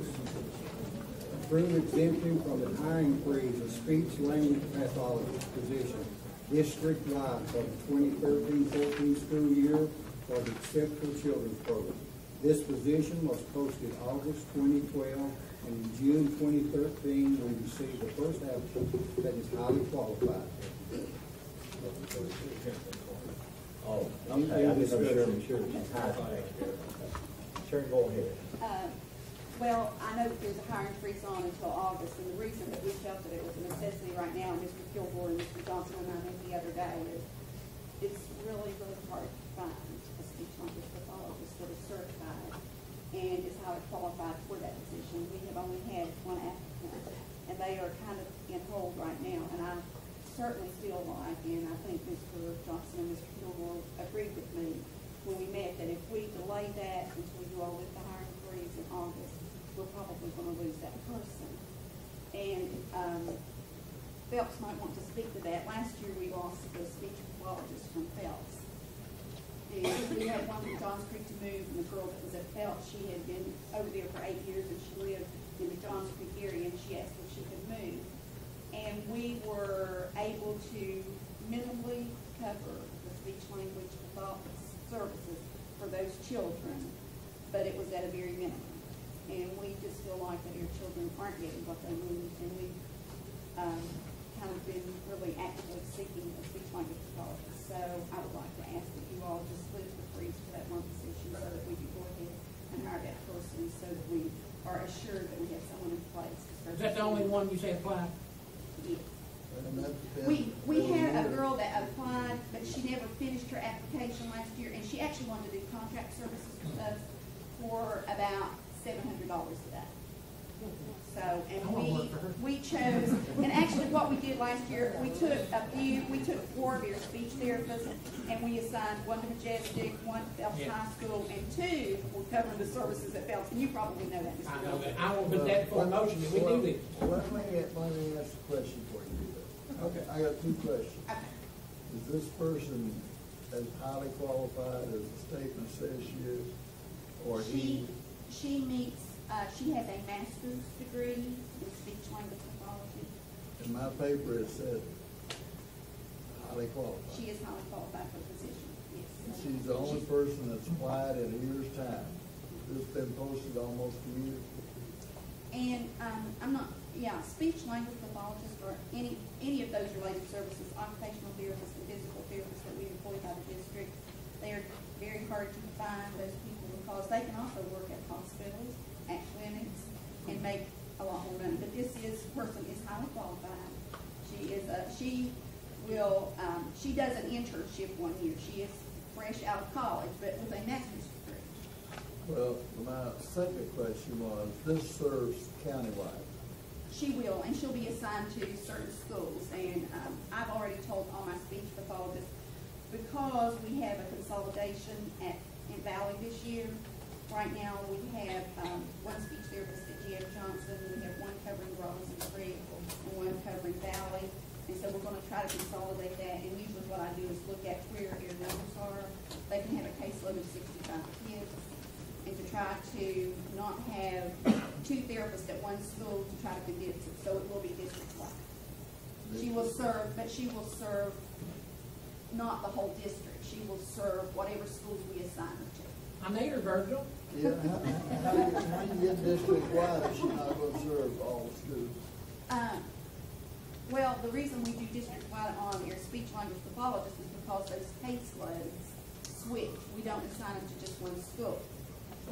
approve exemption from the hiring freeze of speech language pathologist position district-wide for the 2013-14 school year for the Exceptional Children's Program. This position was posted August 2012, and in June 2013, we received the first applicant that is highly qualified. Oh, okay, I just sure. Sure, go ahead. Well, I know that there's a hiring freeze on until August, and the reason that we felt that it was a necessity right now, and Mr. Kilgore and Mr. Johnson and I met the other day, is it's really, really hard to find a speech language pathologist that is certified and is highly qualified for that position. We have only had one applicant, and they are kind of in hold right now, and I certainly feel like, and I think Mr. Johnson and Mr. Kilgore agreed with me when we met, that if we delay that until we do all with the hiring freeze in August, we're probably going to lose that person. And Phelps might want to speak to that. Last year we lost the speech pathologist from Phelps. And we had one from Johns Creek to move, and the girl that was at Phelps, she had been over there for 8 years, and she lived in the Johns Creek area, and she asked if she could move. And we were able to minimally cover the speech language pathologist services for those children, but it was at a very minimum. And we just feel like that our children aren't getting what they need, and we've kind of been really actively seeking a speech language pathologist. So I would like to ask that you all just lose the freeze for that one position so that we can go ahead and hire that person, so that we are assured that we have someone in place. Is that the only one you say applied? Yes. We had a girl that applied, but she never finished her application last year, and she actually wanted to do contract services with us for about $700 a day. So, and we chose, and actually what we did last year, we took 4 of your speech therapists, and we assigned 1 to Majestic, 1 to Phelps High School, and 2 were covering the services at Phelps. And you probably know that, Mr. I know that. I will put that for a motion that we do this. Let me ask a question for you. Okay. I got 2 questions. Okay. Is this person as highly qualified as the statement says she is? Or she meets, she has a master's degree in speech language pathology. In my paper, it said highly qualified. She is highly qualified for the position, yes. And she's the only person that's applied in a year's time. This has been posted almost a year. And speech language pathologists or any of those related services, occupational therapists and physical therapists that we employ by the district, they are very hard to find, those people, because they can also work at hospitals, at clinics, and make a lot more money. But this person is highly qualified. She does an internship 1 year. She is fresh out of college, but with a master's degree. Well, my second question was, this serves countywide. She will, and she'll be assigned to certain schools. And I've already told all my speech pathologists, because we have a consolidation in Valley this year. Right now, we have 1 speech therapist at G.F. Johnson, we have 1 covering Robinson Creek, and 1 covering Valley. And so we're going to try to consolidate that. And usually what I do is look at where your numbers are. They can have a caseload of 65 kids. And to try to not have 2 therapists at 1 school to try to condense it. So it will be district-wide. She will serve, but she will serve not the whole district. She will serve whatever schools we assign her to. I need her, Virgil. Yeah, how do you get district-wide if she's not going to serve all the schools? Well, the reason we do district-wide on your speech language pathologist is because those caseloads switch. We don't assign them to just 1 school.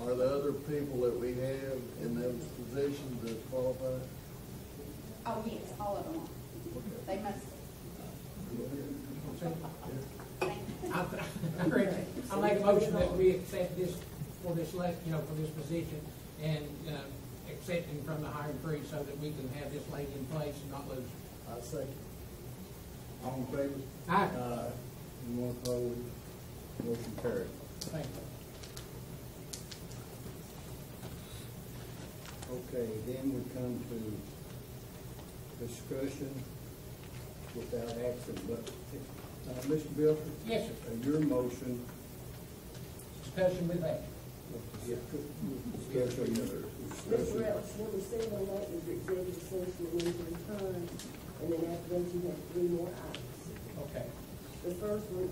Are the other people that we have in those positions that qualify? Oh, yes, all of them are. They must. I'll make a motion that we accept this for this position and accept him from the hiring freeze so that we can have this lady in place and not lose her. I second. All in favor? Aye. Anyone opposed? Motion carried. Thank you. Okay, then we come to discussion without action, but, Mr. Bilford? Yes, sir. Your motion. Discussion with that. Discussion. Mr. Reynolds, number 7 on that is your executive session and then return, and then after that you have 3 more items. Okay. The first one,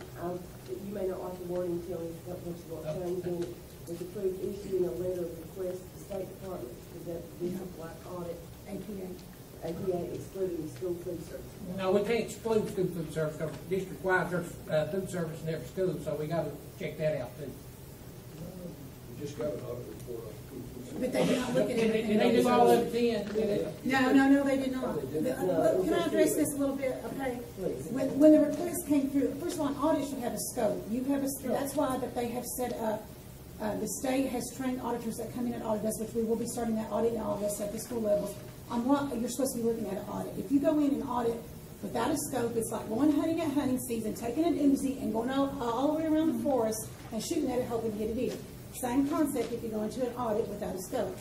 you may not like the wording, tell me what you want to change in it, was approved issuing a letter of request to the State Department to conduct district-wide audit. APA. APA excluding the school food service? No, we can't exclude school food service, because district-wide, there's food service in every school, so we gotta check that out too. We just got an audit report on school food service. But they did not look at everything. Did they do all of it then? No, they did not. Can I address this a little bit? Okay. When the request came through, first of all, an audit should have a scope. You have a, that's why that they have set up, the state has trained auditors that come in and audit us, which we will be starting that audit in August at the school levels, on what you're supposed to be looking at an audit. If you go in and audit without a scope, it's like going hunting at hunting season, taking an Uzi and going all the way around the forest and shooting at it, hoping to get a deer. Same concept if you go into an audit without a scope.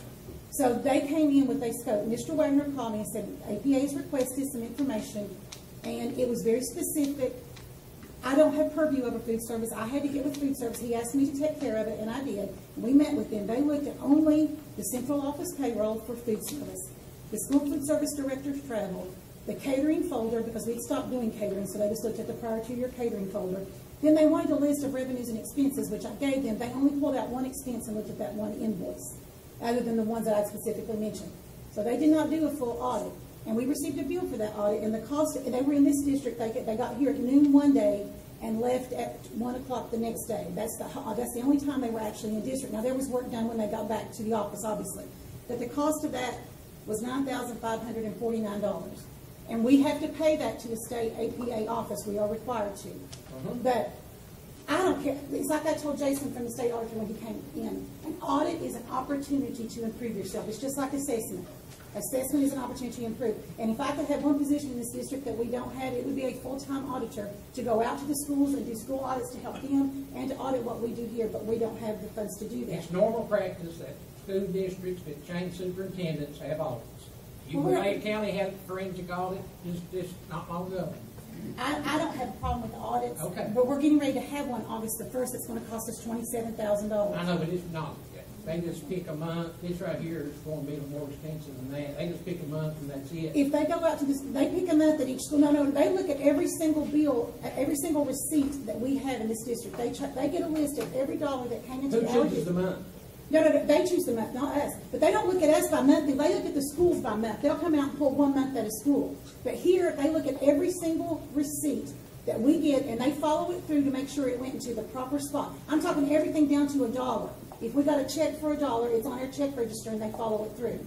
So they came in with a scope. Mr. Wagner called me and said, APA's requested some information, and it was very specific. I don't have purview over food service. I had to get with food service. He asked me to take care of it, and I did. We met with them. They looked at only the central office payroll for food service, the school food service director's travel, the catering folder, because we'd stopped doing catering, so they just looked at the prior 2 year catering folder. Then they wanted a list of revenues and expenses, which I gave them. They only pulled out one expense and looked at that one invoice, other than the ones that I specifically mentioned. So they did not do a full audit. And we received a bill for that audit, and the cost, they were in this district, they got here at noon one day and left at 1 o'clock the next day. That's the only time they were actually in district. Now, there was work done when they got back to the office, obviously. But the cost of that was $9,549. And we have to pay that to the state APA office. We are required to. But I don't care. It's like I told Jason from the state auditor when he came in. An audit is an opportunity to improve yourself. It's just like assessment. Assessment is an opportunity to improve. And if I could have one position in this district that we don't have, it would be a full-time auditor to go out to the schools and do school audits to help them and to audit what we do here, but we don't have the funds to do that. It's normal practice that school districts that change superintendents have audits. Lake County had a forensic audit just not long ago. I don't have a problem with the audits, okay, but we're getting ready to have one August the 1st. It's going to cost us $27,000. I know, but it's not. They just pick a month. This right here is going to be more expensive than that. They just pick a month and that's it. If they go out to this, they pick a month at each school. No, they look at every single bill, every single receipt that we have in this district. They get a list of every dollar that came into Who chooses the month? No, they choose the month, not us. But they don't look at us by month. They look at the schools by month. They'll come out and pull 1 month at a school. But here, they look at every single receipt that we get, and they follow it through to make sure it went into the proper spot. I'm talking everything down to $1. If we got a check for $1, it's on our check register, and they follow it through.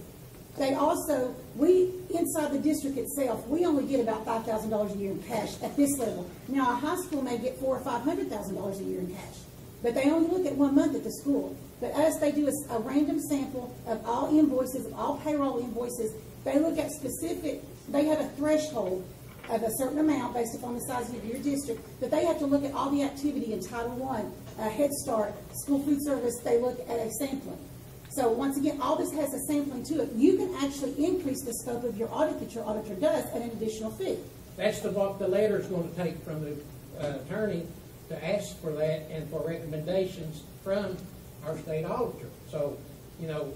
They also, inside the district itself, we only get about $5,000 a year in cash at this level. Now, a high school may get $400,000 or $500,000 a year in cash. But they only look at 1 month at the school. But us, they do a random sample of all invoices, of all payroll invoices. They look at specific, they have a threshold of a certain amount based upon the size of your district, but they have to look at all the activity in Title I, Head Start, school food service. They look at a sampling. So once again, all this has a sampling to it. You can actually increase the scope of your audit that your auditor does at an additional fee. That's what the letter is going to take from the attorney to ask for that and for recommendations from our state auditor. So, you know,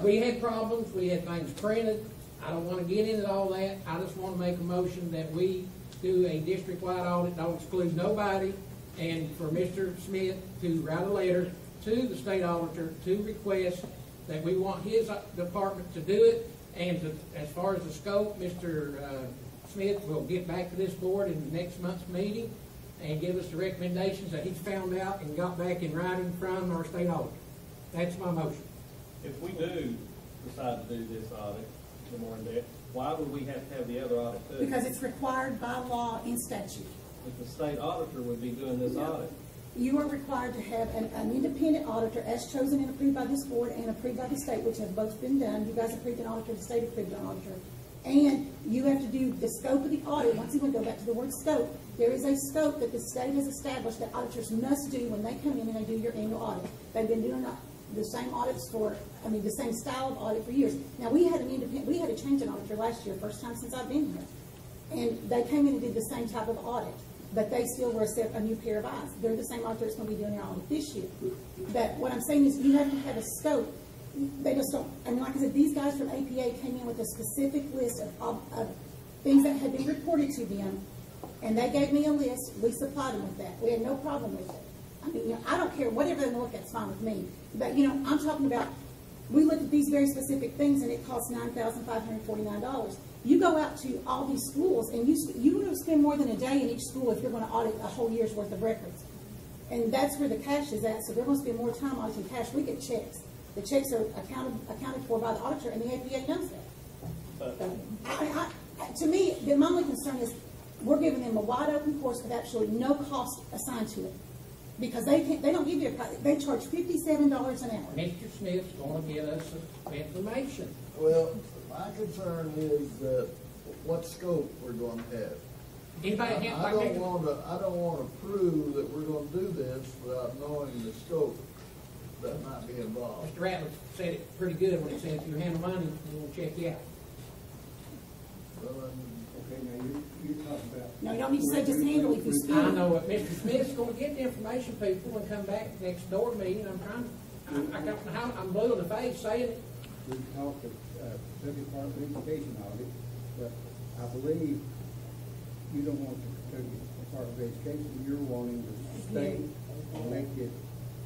we had problems. We had things printed. I don't want to get into all that. I just want to make a motion that we do a district-wide audit, don't exclude nobody, and for Mr. Smith to write a letter to the state auditor to request that we want his department to do it, and to, as far as the scope, Mr. Smith will get back to this board in next month's meeting and give us the recommendations that he's found out and got back in writing from our state auditor. That's my motion. If we do decide to do this audit, more in depth, why would we have to have the other audit too? Because it's required by law in statute. If the state auditor would be doing this audit. You are required to have an independent auditor as chosen and approved by this board and approved by the state, which have both been done. You guys approved an auditor, the state approved an auditor. And you have to do the scope of the audit. Once again, go back to the word scope. There is a scope that the state has established that auditors must do when they come in and they do your annual audit. They've been doing the same audits the same style of audit for years. Now, we had to change an auditor last year, first time since I've been here. And they came in and did the same type of audit, but they still were a new pair of eyes. They're the same auditor that's going to be doing their audit this year. But what I'm saying is you have to have a scope. They just don't, like I said, these guys from APA came in with a specific list of things that had been reported to them, and they gave me a list. We supplied them with that. We had no problem with it. I mean, I don't care. Whatever they look at, it's fine with me. But, I'm talking about we looked at these very specific things, and it costs $9,549. You go out to all these schools, and you will spend more than a day in each school if you're going to audit a whole year's worth of records. And that's where the cash is at, so they're going to spend more time auditing cash. We get checks. The checks are accounted for by the auditor, and the APA knows that. To me, my only concern is we're giving them a wide open course with absolutely no cost assigned to it. Because they don't give you they charge $57 an hour. Mr. Smith's going to give us some information. Well, my concern is that what scope we're going to have. Anybody I don't want to prove that we're going to do this without knowing the scope that might be involved. Mr. Ratliff said it pretty good when he said if you handle money, we'll check you out. Well, Okay, now you're talking about. No, you don't need to say just handle it if you spend it. I know it. Mr. Smith's going to get the information, people, and come back next door meeting. I'm blue in the face saying it. We talked of Kentucky Department of Education audit, but I believe you don't want the Kentucky Department of Education, you're wanting the state elected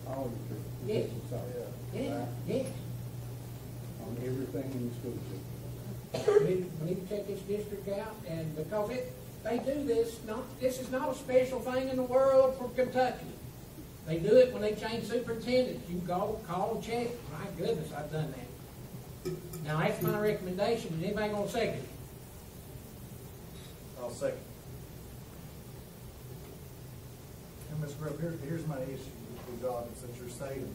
auditor. Yes. Right? Yes. On everything in the school system. We need to check this district out, and because they do this, this is not a special thing in the world for Kentucky. They do it when they change superintendents. You can call and check. My goodness, I've done that. Now, that's my recommendation. Is anybody going to second it? I'll second. And Ms. Grubb, here's my issue with these audits that you're stating,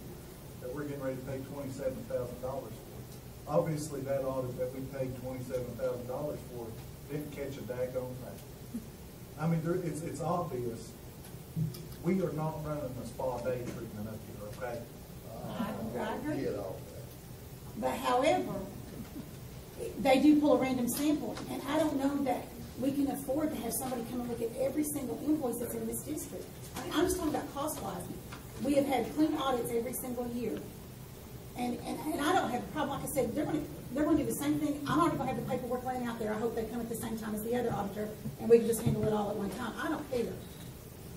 that we're getting ready to pay $27,000 for. Obviously, that audit that we paid $27,000 for didn't catch a daggone thing. I mean, it's obvious. We are not running a spa day treatment up here, okay? I agree. Get all that. But however, they do pull a random sample, and I don't know that we can afford to have somebody come and look at every single invoice that's in this district. I mean, I'm just talking about cost-wise. We have had clean audits every single year. And I don't have a problem. Like I said, they're going to do the same thing. I'm already going to have the paperwork laying out there. I hope they come at the same time as the other auditor, and we can just handle it all at one time. I don't care.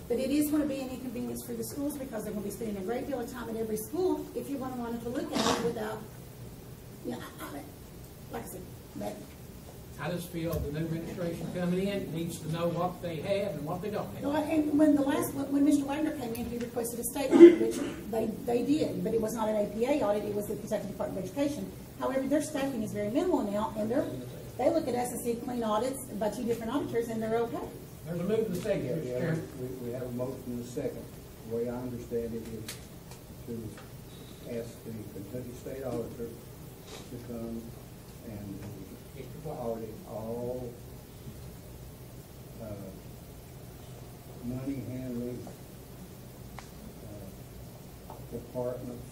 But it is going to be an inconvenience for the schools because they're going to be spending a great deal of time at every school if you're going to want to look at it without, like I said, but I just feel the new administration coming in needs to know what they have and what they don't have. well, and when Mr. Wagner came in, he requested a state audit, which they did, but it was not an APA audit, it was the Kentucky Department of Education. However, their staffing is very minimal now, and they look at us and see clean audits by two different auditors, and they're okay. There's a move in the second, Mr. Chairman. We have a motion in the second. The way I understand it is to ask the Kentucky State Auditor to come and audit all money handling departments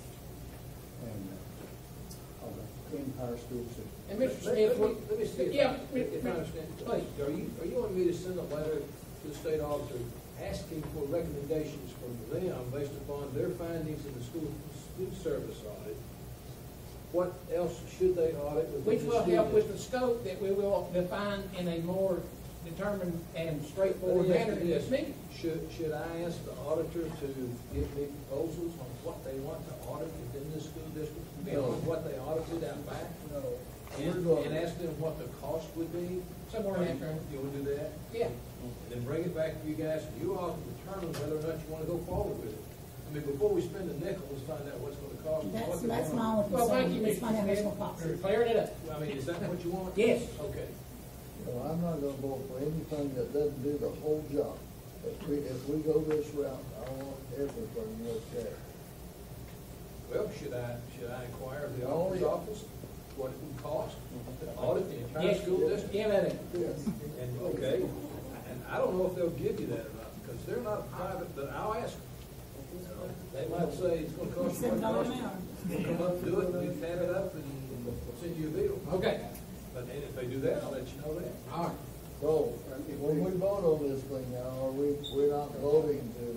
and the entire school system. And Mr. Smith, Let me see if I understand. please. Are you wanting me to send a letter to the state auditor asking for recommendations from them based upon their findings in the school service audit? What else should they audit? Which will help with the scope that we will define in a more determined and straightforward manner in this meeting. Should I ask the auditor to give me proposals on what they want to audit within the school district? Beyond what they audited out back? No. And ask them what the cost would be? Somewhere in there. You want to do that? Yeah. And then bring it back to you guys, and you all can determine whether or not you want to go forward with it. I mean, before we spend a nickel, let's find out what's going to cost. That's my only Well, thank you, concern. It's Mr. my national Smith, cost. for clearing it up. I mean, is that what you want? Yes. Okay. Well, I'm not gonna vote for anything that doesn't do the whole job. If we go this route, I want everything looked at. Well, should I inquire of the auditor's office what it would cost to audit the entire school district? Yeah, that is. Yes. And, okay, and I don't know if they'll give you that or not, because they're not private, but I'll ask them. They might say it's gonna cost you $1. Come up and do it, and we tab it up and send you a bill. Okay. But then if they do that, I'll let you know that. All right. So, when we vote on this thing now, we're not voting to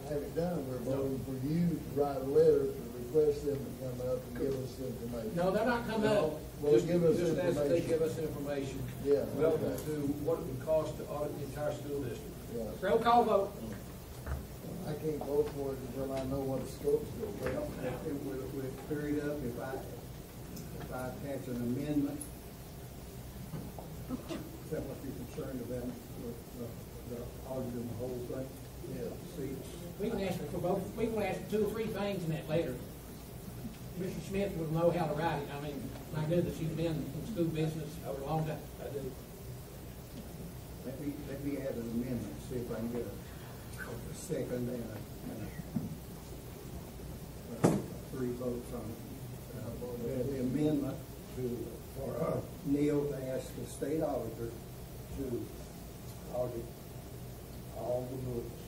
have it done, we're voting for you to write a letter to request them to come up and give us information. No, they're not coming up. Well, Just give us ask that they information. give us information Yeah, relevant okay. to what it would cost to audit the entire school district. Yeah. Roll call vote. I I can't vote for it until I know what the scope's going to be. Well, would it clear it up if I attach an amendment? Is that what you're concerned about, with the auditing the whole thing? Yeah. See, We can ask for both, we can ask for 2 or 3 things in that letter. Mr. Smith would know how to write it. I mean, my goodness, he's been in school business for a long time. I do. Let me add an amendment, see if I can get a second and 3 votes on it. The amendment for Neil to ask the state auditor to audit all the books,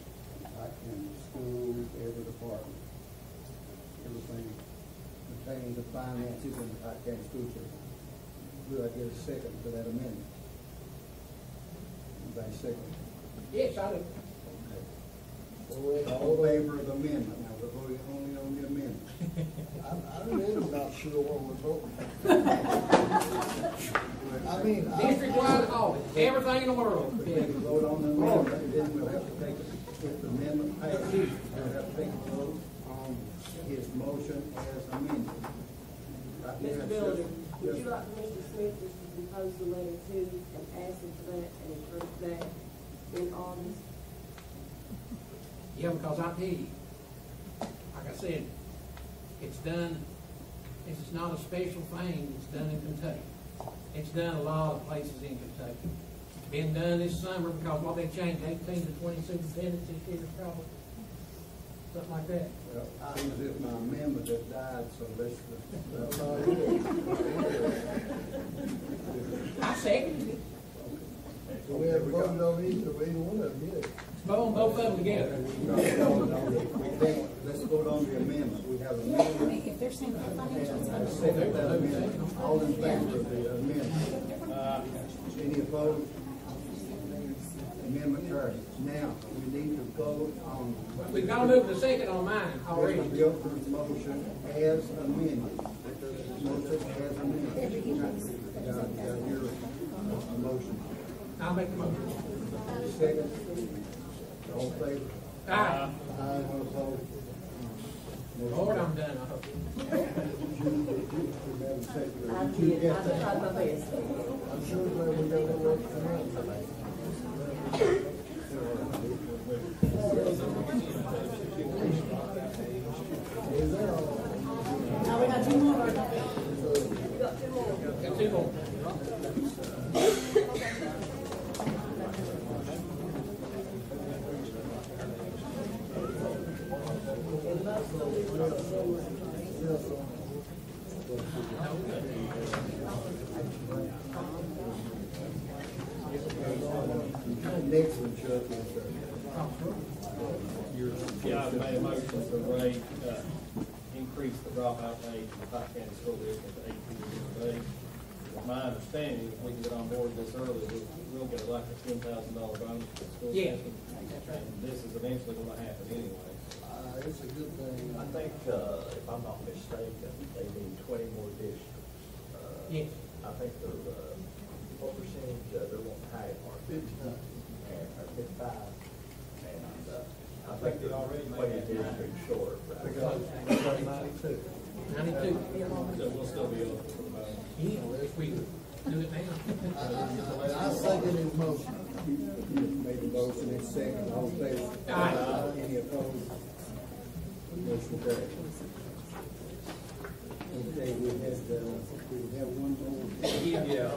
like in school, every department, everything pertaining to finances in the Pike County School System. Do I get a second to that amendment? Anybody second? Yes, I do. All in favor of the amendment? Now, we're voting only on the amendment. I'm really not sure what we're voting for. I mean, District-wide audit, everything in the world. Okay, we vote on the amendment, and then we'll have to take, if the amendment passes, we'll have to take a vote on his motion as amended. Right now, Mr. it's Builder, just- would you like Mr. Smith just to compose the letter too and ask him for that and approve that in August? Yeah, because I tell you, like I said, it's done, this is not a special thing, it's done in Kentucky. It's done a lot of places in Kentucky. It's been done this summer because what they changed 18 to 20 superintendents this year probably. Something like that. Well, I was if my amendment that died, so let's. I second it. So we have voted on each of either one of them, yeah. Vote on both of them together. Let's vote on the amendment. We have an amendment. If they're saying financials, And I second that amendment. All in favor of the amendment? Any opposed? Amendment carried. Now, we need to vote on. We've got to move to the second on mine already. Mr. Guilford's motion as amended. Motion as amended. Your motion. I'll make the motion. Second. All in favor? Aye. All opposed? Lord, I'm done, I hope. I did, I tried my best. I'm sure that we got to work tonight. Now we got 2 more. We got 2 more. Got 2 more. Next one, Chuck, is, Yeah, I made a motion to rate, increase the dropout rate in the Pike County School District to 18 years of age. With my understanding, if we can get on board this early, we'll get like a $10,000 bonus for the school Yeah. system. And this is eventually gonna happen anyway. It's a good thing. I think, if I'm not mistaken, they need 20 more districts. Yes. I think they're, what percentage, they're wanting high part? 59. Or 55. And, I think they're already 20 districts short. we got 92. 92. So we'll still be open for the bonus. Yeah, if we do it now. I second his motion. Made the motion in second, all in favor? Aye. Any opposed? Motion carried. Okay, we have one more. Yeah,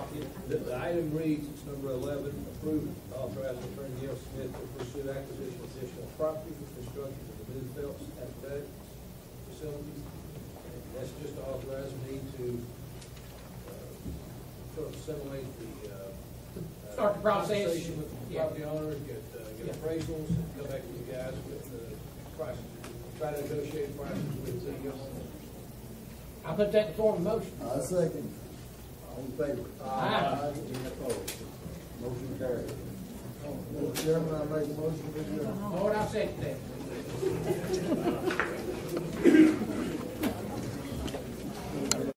the item reads, it's number 11, approve, authorize Attorney Neil Smith to pursue acquisition of additional property for construction of the new Phelps athletic facilities. And that's just to authorize me to sort of assimilate the Start the process. conversation with the property owners, get appraisals, and come back to you guys with prices. Try to negotiate prices with the I'll put that in form of motion. I second. All in favor? Aye. Any opposed? Motion carried. Mr. Chairman, I make a motion to adjourn. Lord, I'll second that.